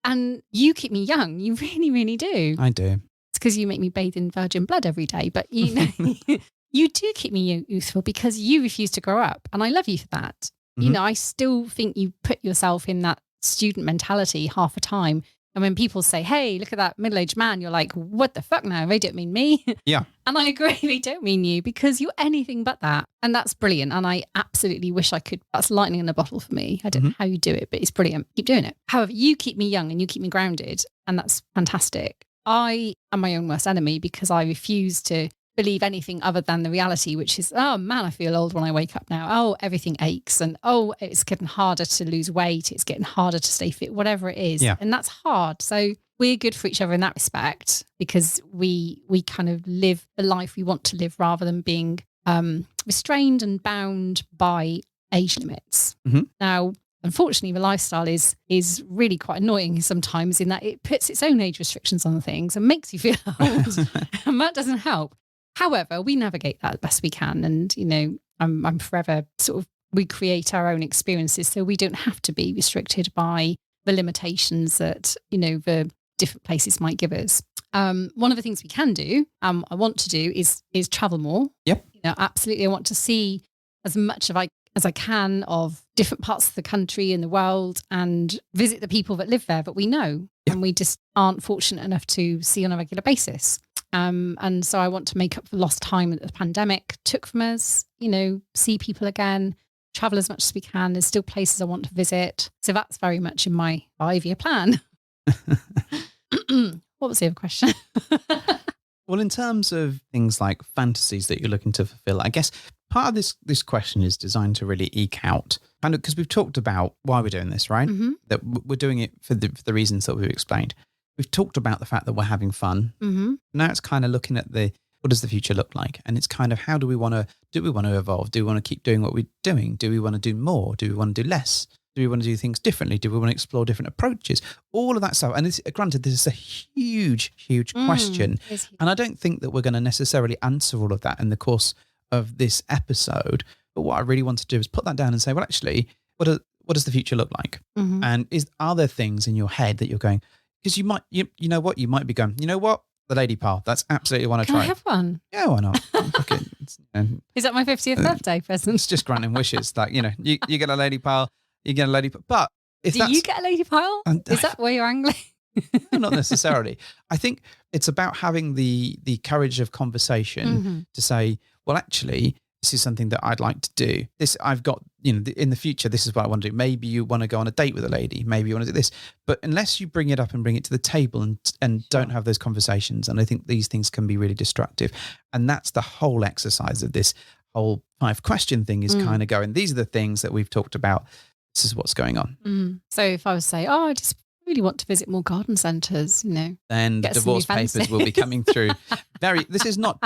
And you keep me young. You really, really do. I do. It's because you make me bathe in virgin blood every day. But, you do keep me youthful because you refuse to grow up. And I love you for that. Mm-hmm. I still think you put yourself in that student mentality half the time. And when people say, hey, look at that middle-aged man, you're like, what the fuck now? They don't mean me. Yeah. And I agree, they don't mean you because you're anything but that. And that's brilliant. And I absolutely wish I could. That's lightning in a bottle for me. I don't know how you do it, but it's brilliant. Keep doing it. However, you keep me young and you keep me grounded. And that's fantastic. I am my own worst enemy because I refuse to believe anything other than the reality, which is, oh man, I feel old when I wake up now. Oh, everything aches. And oh, it's getting harder to lose weight. It's getting harder to stay fit, whatever it is. Yeah. And that's hard. So we're good for each other in that respect because we kind of live the life we want to live rather than being restrained and bound by age limits. Mm-hmm. Now, unfortunately, the lifestyle is really quite annoying sometimes in that it puts its own age restrictions on things and makes you feel old. And that doesn't help. However, we navigate that best we can. And, I'm forever sort of, we create our own experiences so we don't have to be restricted by the limitations that, the different places might give us. One of the things we can do, I want to do is travel more. Yep. Absolutely. I want to see as much as I can of different parts of the country and the world and visit the people that live there that we know. Yep. And we just aren't fortunate enough to see on a regular basis. And so I want to make up for lost time that the pandemic took from us, see people again, travel as much as we can. There's still places I want to visit. So that's very much in my 5-year plan. What was the other question? Well, in terms of things like fantasies that you're looking to fulfill, I guess part of this question is designed to really eke out, kind of, because we've talked about why we're doing this, right? Mm-hmm. That we're doing it for the reasons that we've explained. We've talked about the fact that we're having fun. Mm-hmm. Now it's kind of looking at what does the future look like? And it's kind of how do we want to evolve? Do we want to keep doing what we're doing? Do we want to do more? Do we want to do less? Do we want to do things differently? Do we want to explore different approaches? All of that stuff. And granted, this is a huge, huge question. And I don't think that we're going to necessarily answer all of that in the course of this episode. But what I really want to do is put that down and say, well, actually, what does the future look like? Mm-hmm. And are there things in your head that you're going, because you might be going, you know what? The lady pile. That's absolutely what I Can try. I have one? Yeah, why not? Is that my 50th birthday present? It's just granting wishes. Like, you get a lady pile, you get a lady pile. But if Do you get a lady pile? Is that where you're angling? No, not necessarily. I think it's about having the courage of conversation to say, well, actually, this is something that I'd like to do. This I've got, in the future, this is what I want to do. Maybe you want to go on a date with a lady. Maybe you want to do this. But unless you bring it up and bring it to the table and don't have those conversations, and I think these things can be really destructive. And that's the whole exercise of this whole 5-question thing is kind of going, these are the things that we've talked about this is what's going on. So if I was to say, I just really want to visit more garden centres, Then the get some divorce new papers fences. will be coming through. This is not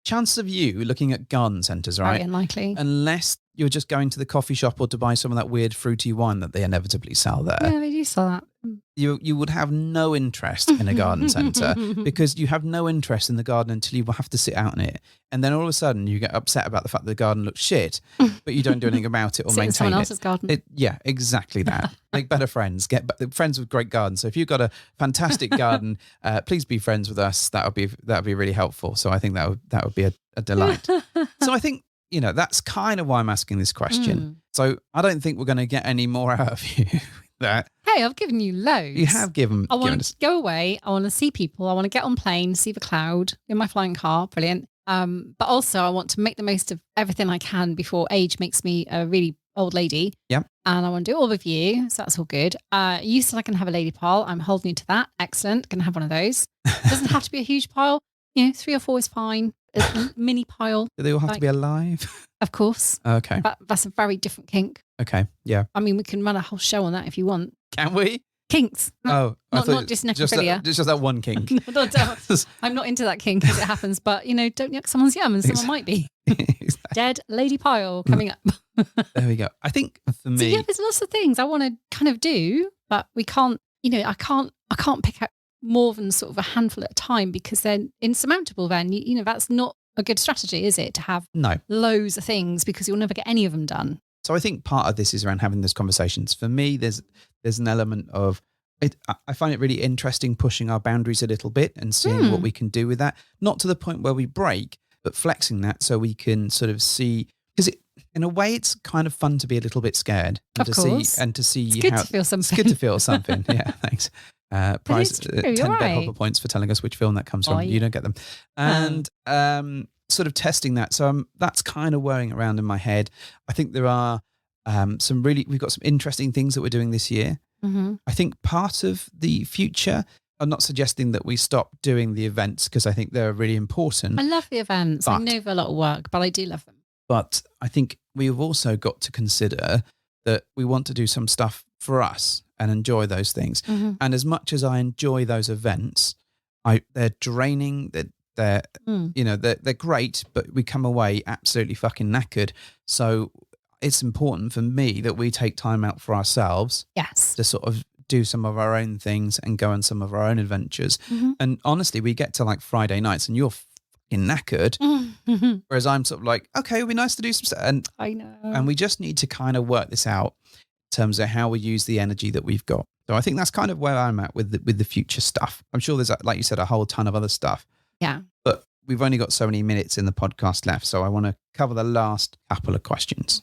chance of you looking at garden centres, Very right? unlikely. Unless you're just going to the coffee shop or to buy some of that weird fruity wine that they inevitably sell there. Yeah, they do sell that. You would have no interest in a garden centre because you have no interest in the garden until you have to sit out in it. And then all of a sudden you get upset about the fact that the garden looks shit, but you don't do anything about it or Sit in maintain someone it. else's garden. Yeah, exactly that. Make better friends. Get friends with great gardens. So if you've got a fantastic garden, please be friends with us. That would be really helpful. So I think that would be a delight. So I think, that's kind of why I'm asking this question. So I don't think we're going to get any more out of you. That Hey, I've given you loads. you have given. I want to go away. I want to see people. I want to get on plane, see the cloud in my flying car. Brilliant. But also I want to make the most of everything I can before age makes me a really old lady. Yep. And I want to do it all with you. So that's all good. You said I can have a lady pile. I'm holding you to that. Excellent. Going to have one of those. Doesn't have to be a huge pile. 3 or 4 is fine. A mini pile. Do they all have to be alive? Of course. Okay. But that's a very different kink. Okay. Yeah. I mean, we can run a whole show on that if you want. Can we? Kinks. Oh, I Not thought just necrophilia. Just that one kink. No, don't. I'm not into that kink as it happens, but don't yuck someone's yum and someone might be. Exactly. Dead lady pile coming up. There we go. I think for me, So yeah, there's lots of things I want to kind of do, but we can't, I can't pick out more than sort of a handful at a time because they're insurmountable then. That's not a good strategy, is it? To have no. loads of things because you'll never get any of them done. So I think part of this is around having those conversations. For me, there's an element of it. I find it really interesting pushing our boundaries a little bit and seeing what we can do with that. Not to the point where we break, but flexing that so we can sort of see. Because in a way, it's kind of fun to be a little bit scared and Of to course. see and to see It's how good to feel something. It's good to feel something. Yeah, thanks. Prize it's true, 10 you're bed right. hopper points for telling us which film that comes from. Oh, You yeah. don't get them. And sort of testing that. So that's kind of whirling around in my head. I think there are we've got some interesting things that we're doing this year. Mm-hmm. I think part of the future, I'm not suggesting that we stop doing the events because I think they're really important. I love the events. I But- know they're a lot of work, but I do love them. But I think we've also got to consider that we want to do some stuff for us and enjoy those things. Mm-hmm. And as much as I enjoy those events, they're draining. They're great, but we come away absolutely fucking knackered. So it's important for me that we take time out for ourselves Yes. to sort of do some of our own things and go on some of our own adventures. Mm-hmm. And honestly, we get to like Friday nights and you're fucking knackered. Mm-hmm. Whereas I'm sort of like, okay, it'll be nice to do some stuff. I know. And we just need to kind of work this out in terms of how we use the energy that we've got. So I think that's kind of where I'm at with the future stuff. I'm sure there's, like you said, a whole ton of other stuff. Yeah. But we've only got so many minutes in the podcast left. So I want to cover the last couple of questions.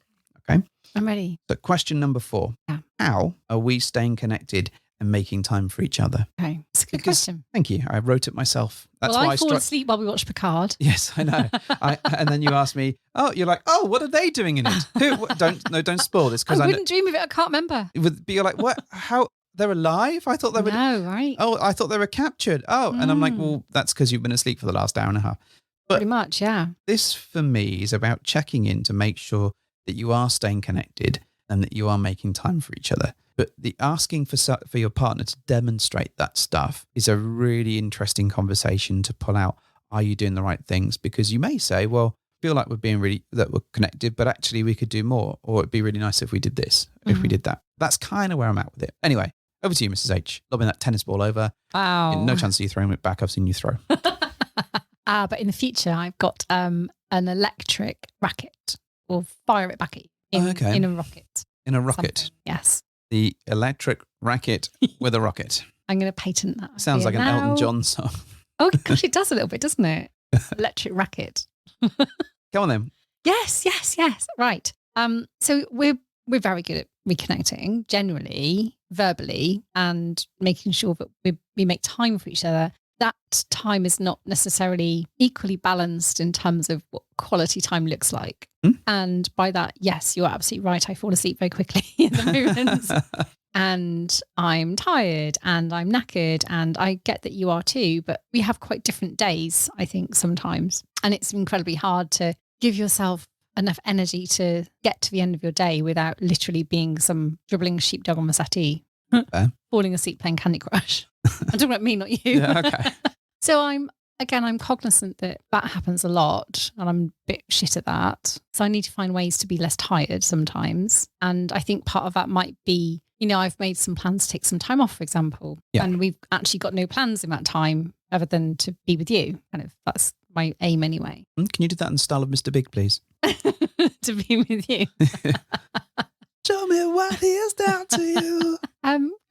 Okay. I'm ready. So question number 4. Yeah. How are we staying connected and making time for each other? Okay. It's a good Because- question. Thank you. I wrote it myself. That's Well, why I fall struck. asleep while we watch Picard. Yes, I know. And then you asked me, you're like, what are they doing in it? Don't spoil this I because wouldn't dream of it. I can't remember. But you're like, what? How? They're alive? I thought they were. No, right? Oh, I thought they were captured. Oh, and I'm like, well, that's because you've been asleep for the last hour and a half. Pretty much, yeah. This for me is about checking in to make sure that you are staying connected and that you are making time for each other. But the asking for your partner to demonstrate that stuff is a really interesting conversation to pull out. Are you doing the right things? Because you may say, well, I feel like that we're connected, but actually we could do more, or it'd be really nice if we did this, if we did that. That's kind of where I'm at with it. Anyway, over to you, Mrs. H. Lobbing that tennis ball over. Wow. No chance of you throwing it back. I've seen you throw. But in the future, I've got an electric racket. We'll fire it back at you in a rocket. In a rocket. Something. Yes. The electric racket with a rocket. I'm going to patent that. Sounds like idea an now. Elton John song. Oh, gosh, it does a little bit, doesn't it? Electric racket. Come on then. Yes. Right. So we're very good at reconnecting, generally, verbally, and making sure that we make time for each other. That time is not necessarily equally balanced in terms of what quality time looks like. And by that, yes, you're absolutely right. I fall asleep very quickly in the moments. And I'm tired and I'm knackered, and I get that you are too, but we have quite different days, I think, sometimes. And it's incredibly hard to give yourself enough energy to get to the end of your day without literally being some dribbling sheepdog on the settee, falling asleep playing Candy Crush. I'm talking about me, not you. Yeah, okay. So I'm cognizant that happens a lot and I'm a bit shit at that. So I need to find ways to be less tired sometimes. And I think part of that might be, I've made some plans to take some time off, for example. Yeah. And we've actually got no plans in that time other than to be with you. Kind of, that's my aim anyway. Can you do that in the style of Mr. Big, please? To be with you. Show me what he has done to you.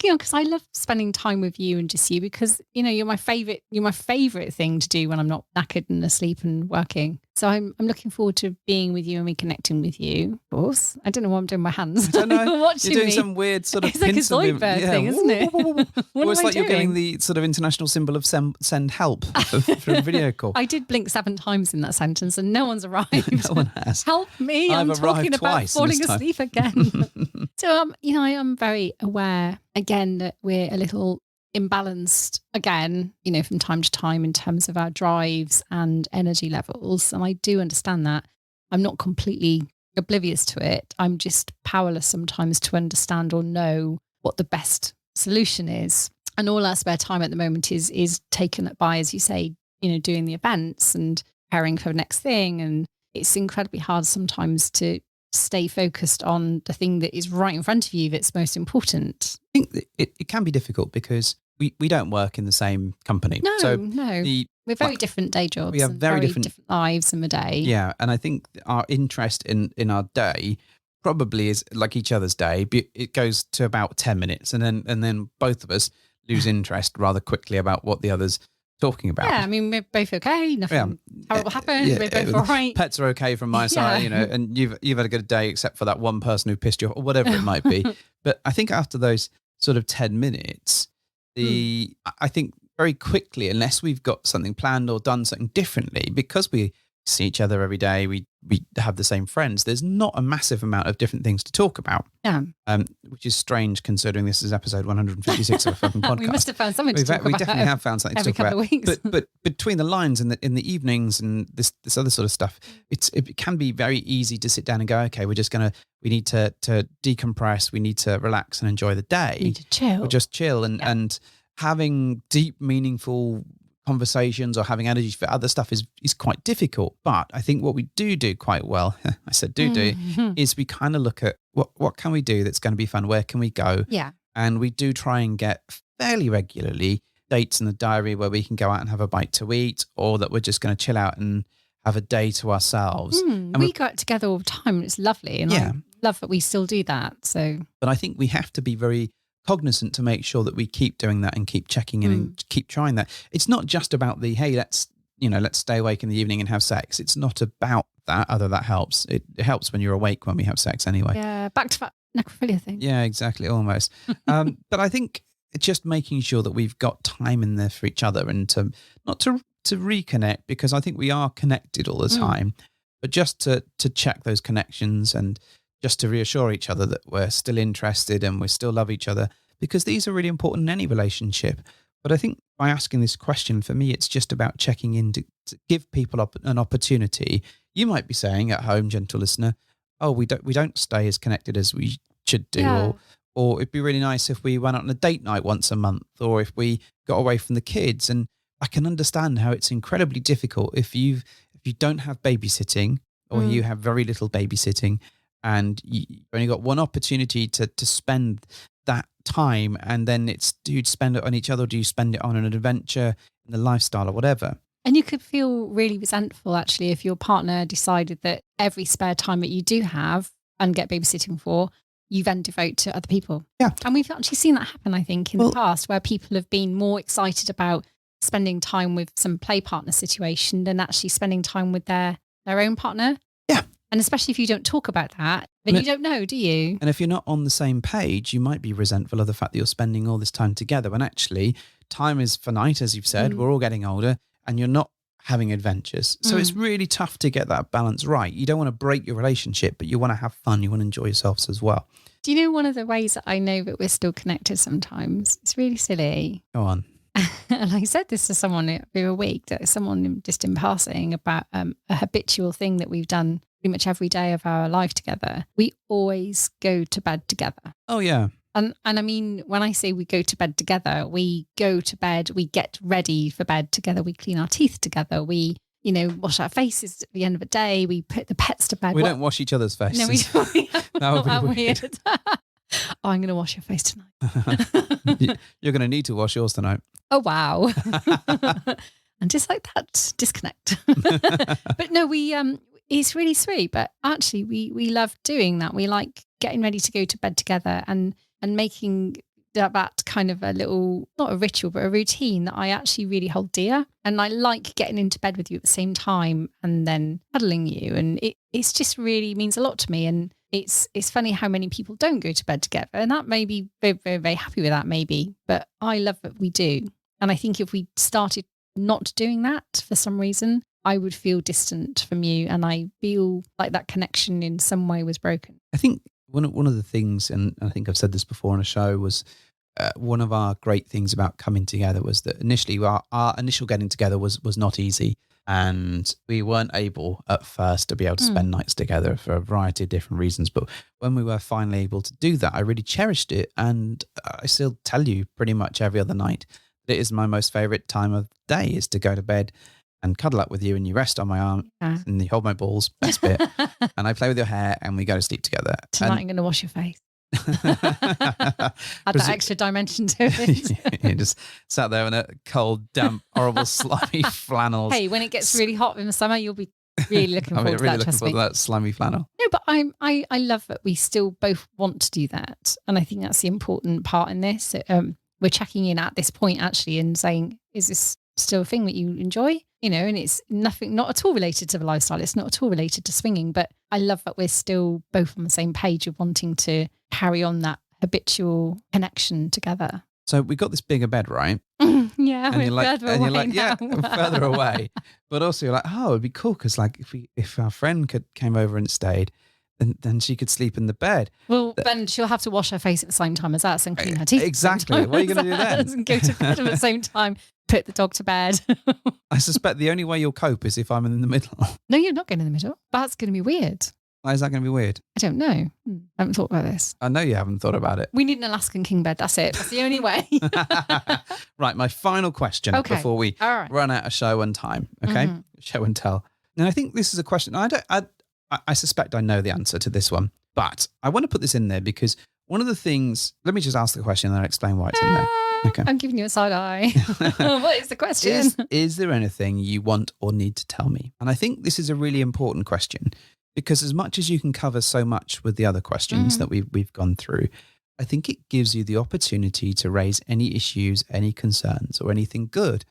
Because I love spending time with you and just you because, you're my favorite thing to do when I'm not knackered and asleep and working. So I'm looking forward to being with you and reconnecting with you, of course. I don't know what I'm doing with my hands. I don't know. Watching You're doing me. some weird sort of It's like a pincer move. Zoidberg thing, isn't it? What Almost am I like you're doing? getting the sort of international symbol of send help for a video call. I did blink 7 times in that sentence and no one's arrived. No one has. Help me. I've I'm arrived talking about twice in falling this time. asleep again. So, I am very aware, again, that we're a little imbalanced again, from time to time in terms of our drives and energy levels. And I do understand that. I'm not completely oblivious to it. I'm just powerless sometimes to understand or know what the best solution is. And all our spare time at the moment is taken up by, as you say, doing the events and preparing for the next thing. And it's incredibly hard sometimes to stay focused on the thing that is right in front of you that's most important. I think that it can be difficult because we don't work in the same company. No, so no. We're very different day jobs. We have and very different lives in the day. Yeah, and I think our interest in our day probably is like each other's day. It goes to about 10 minutes and then both of us lose interest rather quickly about what the other's talking about. Yeah, I mean, we're both okay. Nothing terrible happened. Yeah, we're both all right. Pets are okay from my side, and you've had a good day except for that one person who pissed you off or whatever it might be. But I think after those sort of 10 minutes, I think very quickly, unless we've got something planned or done something differently, because we see each other every day, we have the same friends, there's not a massive amount of different things to talk about. Yeah. Which is strange considering this is episode 156 of a fucking podcast. We must have found something to talk We about. definitely have found something to every talk about. couple of weeks. But between the lines in the evenings and this other sort of stuff, it can be very easy to sit down and go, okay, we need to decompress, we need to relax and enjoy the day. We need to chill. Or just chill and having deep, meaningful conversations or having energy for other stuff is quite difficult. But I think what we do quite well, I said do, is we kind of look at what can we do that's going to be fun? Where can we go? Yeah. And we do try and get fairly regularly dates in the diary where we can go out and have a bite to eat, or that we're just going to chill out and have a day to ourselves. And we go out together all the time and it's lovely. And I love that we still do that. So, but I think we have to be very cognizant to make sure that we keep doing that and keep checking in and keep trying that. It's not just about the, hey, let's stay awake in the evening and have sex. It's not about that, although that helps. It helps when you're awake when we have sex anyway. Yeah, back to that necrophilia thing. Yeah, exactly, almost. But I think it's just making sure that we've got time in there for each other and to reconnect, because I think we are connected all the time, but just to check those connections and just to reassure each other that we're still interested and we still love each other, because these are really important in any relationship. But I think by asking this question, for me, it's just about checking in to give people an opportunity. You might be saying at home, gentle listener, oh, we don't stay as connected as we should do, or it'd be really nice if we went out on a date night once a month, or if we got away from the kids. And I can understand how it's incredibly difficult if you don't have babysitting, or you have very little babysitting, and you've only got one opportunity to spend that time, and then it's, do you spend it on each other, or do you spend it on an adventure in the lifestyle or whatever? And you could feel really resentful actually if your partner decided that every spare time that you do have and get babysitting for, you then devote to other people. Yeah. And we've actually seen that happen, I think, in the past, where people have been more excited about spending time with some play partner situation than actually spending time with their own partner. Yeah. And especially if you don't talk about that, then you don't know, do you? And if you're not on the same page, you might be resentful of the fact that you're spending all this time together, when actually time is finite, as you've said. We're all getting older and you're not having adventures. So it's really tough to get that balance right. You don't want to break your relationship, but you want to have fun. You want to enjoy yourselves as well. Do you know one of the ways that I know that we're still connected sometimes? It's really silly. Go on. And I said this to someone the other week, that someone just in passing, about a habitual thing that we've done pretty much every day of our life together, we always go to bed together. Oh, yeah. And I mean, when I say we go to bed together, we go to bed, we get ready for bed together, we clean our teeth together, we, wash our faces at the end of the day, we put the pets to bed. We don't wash each other's faces. No, we don't. That would be weird. Oh, I'm going to wash your face tonight. You're going to need to wash yours tonight. Oh, wow. And just like that, disconnect. But no, it's really sweet. But actually, we love doing that. We like getting ready to go to bed together and making that kind of a little, not a ritual, but a routine that I actually really hold dear. And I like getting into bed with you at the same time and then cuddling you. And it's just really means a lot to me. And it's funny how many people don't go to bed together. And that may be very, very, very happy with that, maybe. But I love that we do. And I think if we started not doing that for some reason, I would feel distant from you. And I feel like that connection in some way was broken. I think one of the things, and I think I've said this before on a show, was one of our great things about coming together was that initially our initial getting together was not easy. And we weren't able at first to be able to spend nights together for a variety of different reasons. But when we were finally able to do that, I really cherished it. And I still tell you pretty much every other night that it is my most favorite time of day is to go to bed and cuddle up with you, and you rest on my arm and you hold my balls, best bit. And I play with your hair and we go to sleep together. Tonight I'm going to wash your face. Add that extra dimension to it. You just sat there in a cold, damp, horrible, slimy flannels. Hey, when it gets really hot in the summer, you'll be really looking forward to that. Looking forward to that slimy flannel. No, but I love that we still both want to do that, and I think that's the important part in this. We're checking in at this point actually and saying, is this still a thing that you enjoy? And it's nothing, not at all related to the lifestyle. It's not at all related to swinging, but I love that we're still both on the same page of wanting to carry on that habitual connection together. So we got this bigger bed, right? Yeah, and we're further away now. Further away. But also you're like, oh, it'd be cool because like if our friend came over and stayed, then she could sleep in the bed. Well, then she'll have to wash her face at the same time as us and clean her teeth. Exactly. What are you going to do then? And go to bed at the same time. Put the dog to bed. I suspect the only way you'll cope is if I'm in the middle. No, you're not going in the middle. That's going to be weird. Why is that going to be weird? I don't know. I haven't thought about this. I know you haven't thght about it. We need an Alaskan king bed. That's it. That's the only way. Right. My final question before we run out of show and time. Okay. Mm-hmm. Show and tell. And I think this is a question. I suspect I know the answer to this one, but I want to put this in there because one of the things, let me just ask the question and then I'll explain why it's in there. Okay. I'm giving you a side eye. What is the question? Is there anything you want or need to tell me? And I think this is a really important question because as much as you can cover so much with the other questions that we've gone through, I think it gives you the opportunity to raise any issues, any concerns or anything good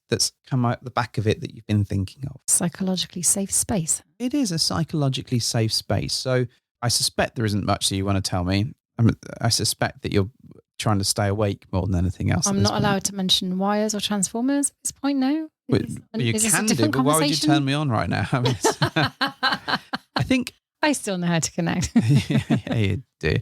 that's come out the back of it that you've been thinking of. Psychologically safe space. It is a psychologically safe space. So I suspect there isn't much that you want to tell me. I suspect that you're trying to stay awake more than anything else. I'm not allowed to mention wires or transformers at this point now. You can do, but why would you turn me on right now? I think I still know how to connect. Yeah, you do.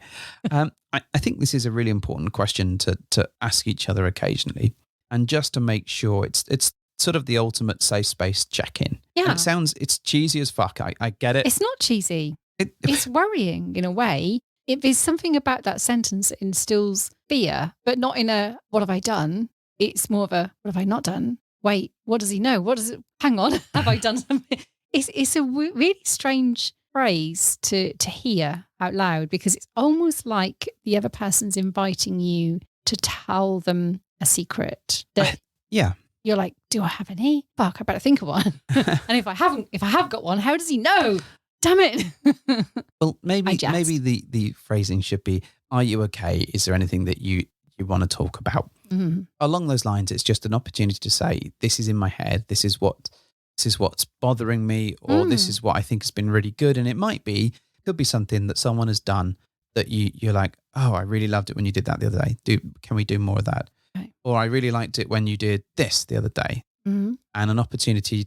I think this is a really important question to ask each other occasionally, and just to make sure it's sort of the ultimate safe space check-in. Yeah, and it's cheesy as fuck. I get it. It's not cheesy. It's worrying in a way. If there's something about that sentence that instills fear, but not in a, what have I done? It's more of a, what have I not done? Wait, what does he know? What does it, hang on, have I done something? It's a really strange phrase to hear out loud because it's almost like the other person's inviting you to tell them a secret that you're like, do I have any? Fuck, I better think of one. And if I have got one, how does he know? Damn it. Well, maybe the phrasing should be, are you okay? Is there anything that you want to talk about? Mm-hmm. Along those lines, it's just an opportunity to say, this is in my head. This is what's bothering me, or this is what I think has been really good. And it could be something that someone has done that you're like, oh, I really loved it when you did that the other day. Can we do more of that? Okay. Or I really liked it when you did this the other day. Mm-hmm. And an opportunity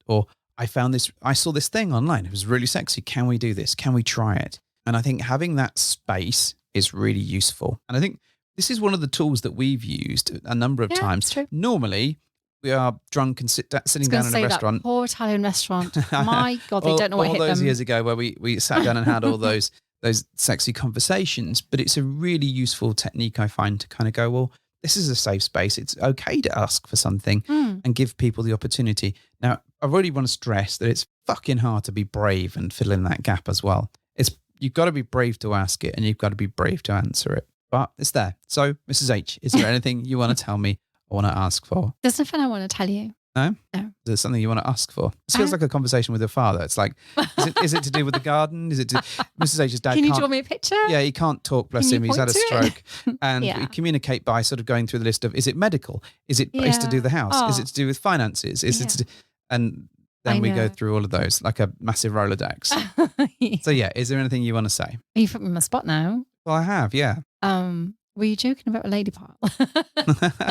or I saw this thing online. It was really sexy. Can we do this? Can we try it? And I think having that space is really useful. And I think this is one of the tools that we've used a number of times. True. Normally, we are drunk and sitting down in a restaurant. That poor Italian restaurant. My God, they don't know what hit them. All those years ago where we sat down and had all those sexy conversations. But it's a really useful technique, I find, to kind of go, well, this is a safe space. It's okay to ask for something and give people the opportunity. Now, I really want to stress that it's fucking hard to be brave and fill in that gap as well. You've got to be brave to ask it and you've got to be brave to answer it. But it's there. So, Mrs. H, is there anything you want to tell me or want to ask for? There's nothing I want to tell you. No? No. There's something you want to ask for. This feels like a conversation with your father. It's like, is it to do with the garden? Is it to, Mrs. H's dad Can you draw me a picture? Yeah, he can't talk, bless Can him. you He's had a point to stroke. it? And we communicate by sort of going through the list of, is it medical? Is it to do with the house? Is it to do with finances? Is it to do, and then we go through all of those like a massive Rolodex. So yeah, is there anything you want to say? You put me on the spot now. Well, I have, yeah. Were you joking about a lady pile?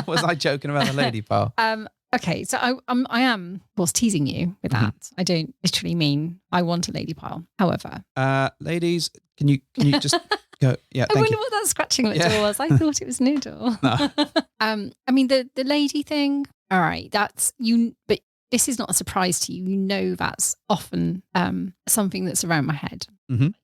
Was I joking about a lady pile? Okay, so I was teasing you with that. I don't literally mean I want a lady pile. However, ladies, can you just go? Yeah, I thank wonder you. what that scratching little was. I thought it was noodle. No. I mean the lady thing. All right, that's you. But this is not a surprise to you. You know that's often something that's around my head.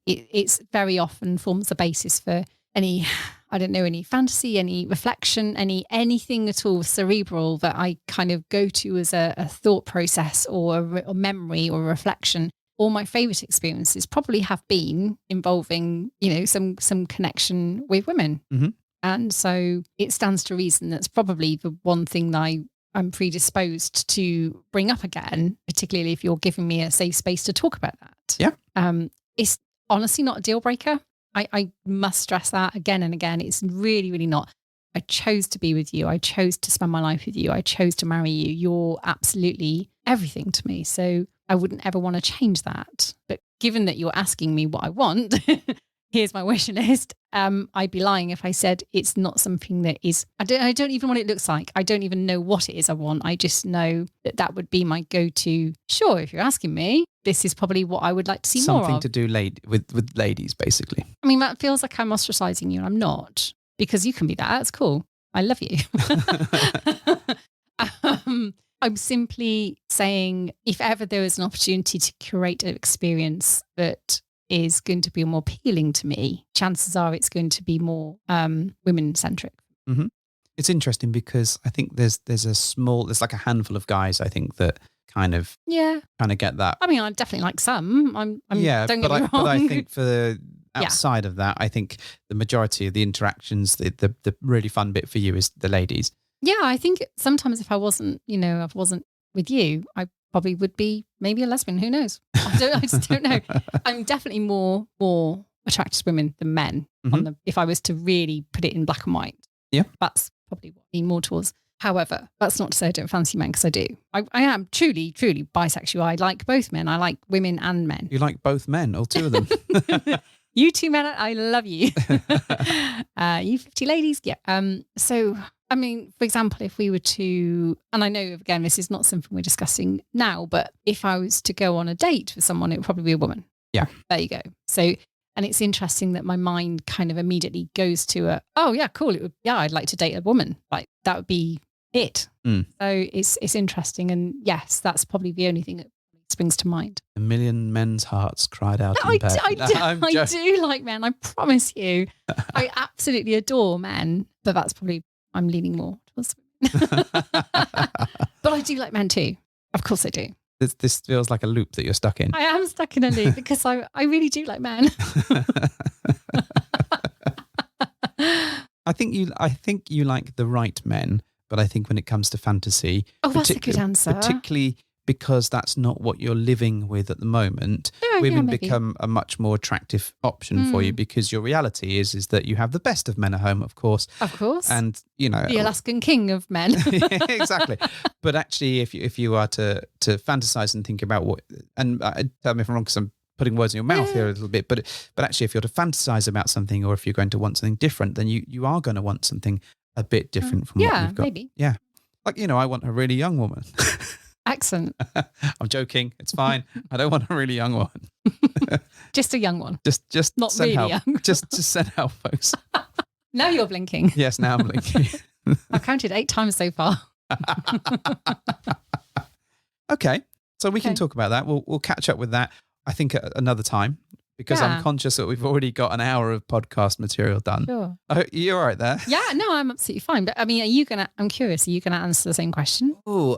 It's very often forms the basis for any, I don't know, any fantasy, any reflection, anything at all cerebral that I kind of go to as a thought process or a memory or a reflection. All my favourite experiences probably have been involving, some connection with women. And so it stands to reason that's probably the one thing that I'm predisposed to bring up again, particularly if you're giving me a safe space to talk about that. Yeah. It's honestly not a deal breaker. I must stress that again and again. It's really, really not. I chose to be with you. I chose to spend my life with you. I chose to marry you. You're absolutely everything to me. So I wouldn't ever want to change that. But given that you're asking me what I want, here's my wish list. I'd be lying if I said it's not something that is, I don't even know what it looks like. I don't even know what it is I want. I just know that would be my go-to. Sure, if you're asking me, this is probably what I would like to see more of. Something to do with ladies, basically. I mean, that feels like I'm ostracizing you and I'm not, because you can be that. It's cool. I love you. I'm simply saying if ever there is an opportunity to curate an experience that is going to be more appealing to me, chances are it's going to be more women-centric. It's interesting because I think there's like a handful of guys, I think, that kind of get that. I mean, I definitely like some. Don't get me wrong. But I think for outside of that, I think the majority of the interactions, the really fun bit for you is the ladies. Yeah, I think sometimes if I wasn't with you, I probably would be maybe a lesbian. Who knows? I just don't know. I'm definitely more attracted to women than men. If I was to really put it in black and white, that's probably what I lean more towards. However, that's not to say I don't fancy men, because I do. I am truly, truly bisexual. I like both men. I like women and men. You like both men, all two of them. You two men, I love you. You 50 ladies, yeah. So, I mean, for example, if we were to, and I know, again, this is not something we're discussing now, but if I was to go on a date with someone, it would probably be a woman. Yeah. There you go. So, and it's interesting that my mind kind of immediately goes to oh yeah, cool. I'd like to date a woman. Like that would be it. So it's interesting. And yes, that's probably the only thing that springs to mind. A million men's hearts cried out I in bed. I do like men. I promise you. I absolutely adore men, but that's probably, I'm leaning more towards women. But I do like men too. Of course I do. This feels like a loop that you're stuck in. I am stuck in a loop because I really do like men. I think you like the right men, but I think when it comes to fantasy, that's a good answer. Particularly because that's not what you're living with at the moment, women become a much more attractive option for you, because your reality is that you have the best of men at home, of course. Of course. And, the Alaskan king of men. Exactly. But actually, if you are to fantasize and think about what, and tell me if I'm wrong, because I'm putting words in your mouth here a little bit, but actually if you're to fantasize about something, or if you're going to want something different, then you are going to want something a bit different from what we've got. Maybe. Yeah. Like, I want a really young woman. Accent. I'm joking. It's fine. I don't want a really young one. Just a young one. Just not send really help. young. Just send help, folks. Now you're blinking. Yes, now I'm blinking. I've counted 8 times so far. Okay. So we can Okay. talk about that. We'll catch up with that, I think, at another time, because I'm Yeah. conscious that we've already got an hour of podcast material done. Sure. Oh, you're all right there? Yeah, no, I'm absolutely fine. But I mean, I'm curious, are you going to answer the same question? Oh,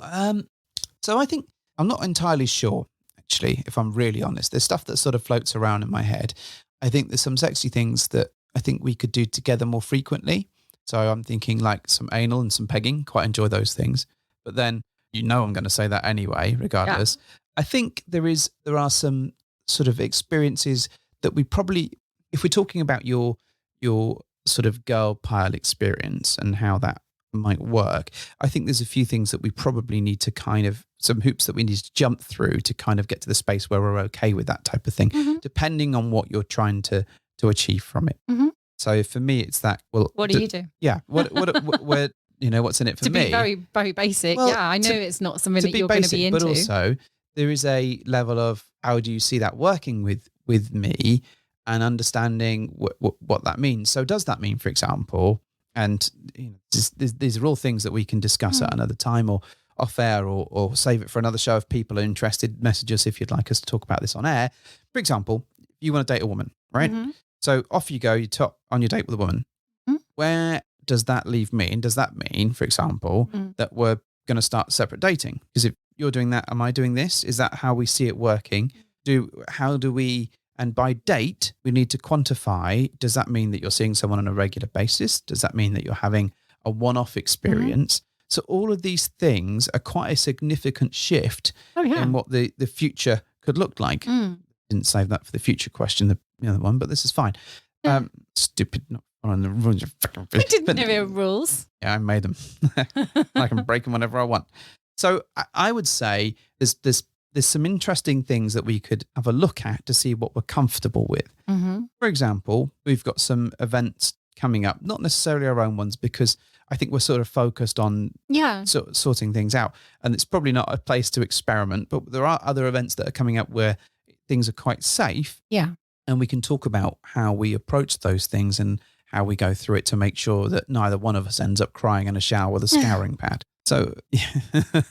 so I think I'm not entirely sure, actually, if I'm really honest. There's stuff that sort of floats around in my head. I think there's some sexy things that I think we could do together more frequently. So I'm thinking like some anal and some pegging. Quite enjoy those things. But then, I'm going to say that anyway, regardless. I think there are some sort of experiences that we probably, if we're talking about your sort of girl pile experience and how that might work, I think there's a few things that we probably need to some hoops that we need to jump through to kind of get to the space where we're okay with that type of thing, depending on what you're trying to achieve from it. Mm-hmm. So for me, it's that. Well, What do you do? Yeah. What's in it for To me? be very, very basic. Well, yeah, I know it's not something that you're going to be into. But also there is a level of how do you see that working with me and understanding what that means. So does that mean, for example, and these are all things that we can discuss at another time or off air or save it for another show if people are interested. Message us if you'd like us to talk about this on air. For example, you want to date a woman, right? Mm-hmm. So off you go, on your date with a woman. Mm-hmm. Where does that leave me? And does that mean, for example, that we're going to start separate dating? Because if you're doing that, am I doing this? Is that how we see it working? How do we, and by date, we need to quantify, does that mean that you're seeing someone on a regular basis? Does that mean that you're having a one-off experience? So all of these things are quite a significant shift in what the future could look like. Didn't save that for the future question, the other one, but this is fine. Stupid, not following the rules. I didn't know there were rules. Yeah, I made them. I can break them whenever I want. So I would say there's some interesting things that we could have a look at to see what we're comfortable with. For example, we've got some events coming up, not necessarily our own ones, because I think we're sort of focused on sorting things out. And it's probably not a place to experiment, but there are other events that are coming up where things are quite safe. Yeah. And we can talk about how we approach those things and how we go through it to make sure that neither one of us ends up crying in a shower with a scouring pad. So,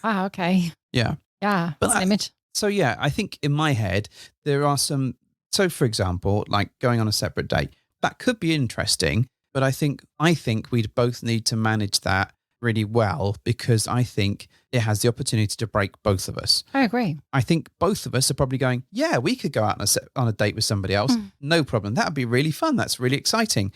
Wow, okay. Yeah. Yeah, But that's an image. So, yeah, I think in my head, there are some. So, for example, like going on a separate date, that could be interesting. But I think we'd both need to manage that really well, because I think it has the opportunity to break both of us. I agree. I think both of us are probably going, yeah, we could go out on a date with somebody else. No problem. That would be really fun. That's really exciting.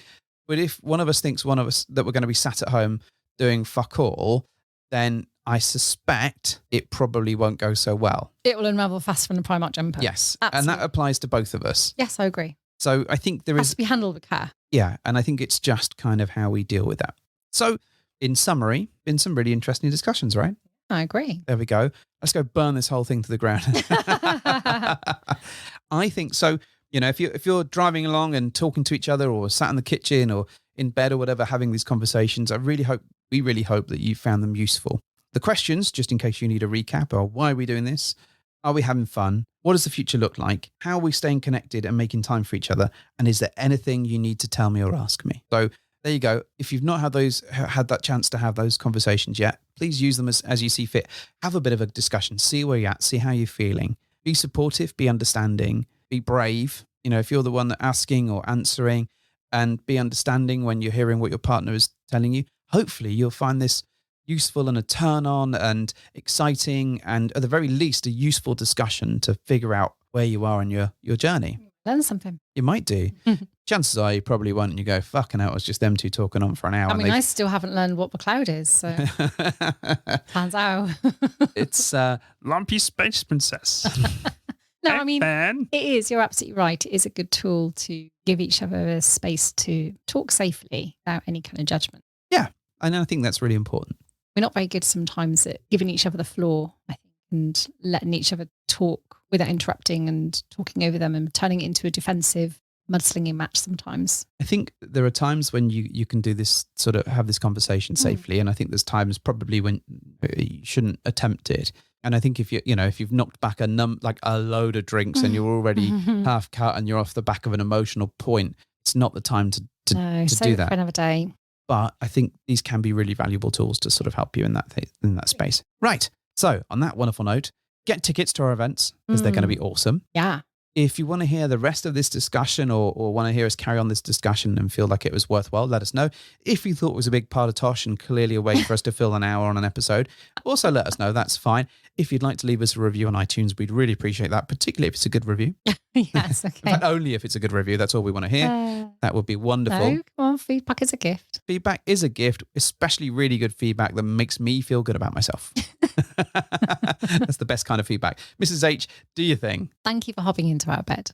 But if one of us thinks that we're going to be sat at home doing fuck all, then I suspect it probably won't go so well. It will unravel faster than a Primark jumper. Yes. Absolutely. And that applies to both of us. Yes, I agree. So I think there Has is. to be handled with care. Yeah. And I think it's just kind of how we deal with that. So in summary, been some really interesting discussions, right? I agree. There we go. Let's go burn this whole thing to the ground. I think so. If you're driving along and talking to each other or sat in the kitchen or in bed or whatever, having these conversations, we really hope that you found them useful. The questions, just in case you need a recap, are why are we doing this? Are we having fun? What does the future look like? How are we staying connected and making time for each other? And is there anything you need to tell me or ask me? So there you go. If you've not had that chance to have those conversations yet, please use them as you see fit. Have a bit of a discussion. See where you're at. See how you're feeling. Be supportive. Be understanding. Be brave. If you're the one that asking or answering, and be understanding when you're hearing what your partner is telling you. Hopefully you'll find this useful and a turn on and exciting, and at the very least a useful discussion to figure out where you are in your journey. Learn something. You might do. Chances are you probably won't, and you go, fucking hell, it was just them two talking on for an hour. I mean, I still haven't learned what the cloud is, so turns out. It's Lumpy Space Princess. No, I mean, Ben. it is. You're absolutely right. It is a good tool to give each other a space to talk safely without any kind of judgment. Yeah, and I think that's really important. We're not very good sometimes at giving each other the floor, I think, and letting each other talk without interrupting and talking over them and turning it into a defensive mudslinging match sometimes. I think there are times when you can do this, sort of have this conversation safely. And I think there's times probably when you shouldn't attempt it. And I think if you've knocked back a load of drinks and you're already half cut and you're off the back of an emotional point, it's not the time to do Save it that. for another day. But I think these can be really valuable tools to sort of help you in that space. Right. So on that wonderful note, get tickets to our events because they're going to be awesome. Yeah. If you want to hear the rest of this discussion or want to hear us carry on this discussion and feel like it was worthwhile, let us know. If you thought it was a big part of Tosh and clearly a way for us to fill an hour on an episode, also let us know. That's fine. If you'd like to leave us a review on iTunes, we'd really appreciate that, particularly if it's a good review. Yes, okay. In fact, only if it's a good review. That's all we want to hear. That would be wonderful. No, come on, feedback is a gift. Feedback is a gift, especially really good feedback that makes me feel good about myself. That's the best kind of feedback. Mrs. H, do your thing. Thank you for hopping into our bed.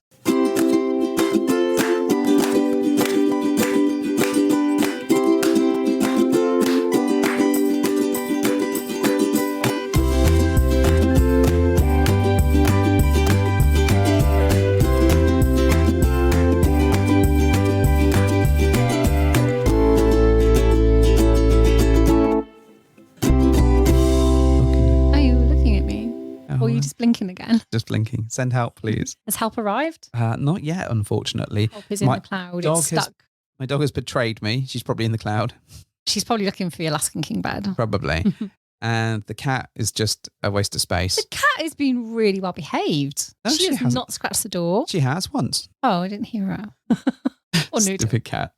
Or are you just blinking again? Just blinking. Send help, please. Has help arrived? Not yet, unfortunately. Help is in the cloud. It's stuck. My dog has betrayed me. She's probably in the cloud. She's probably looking for your Alaskan king bed. Probably. And the cat is just a waste of space. The cat has been really well behaved. No, she has hasn't. not scratched the door. She has once. Oh, I didn't hear her. Or Stupid cat.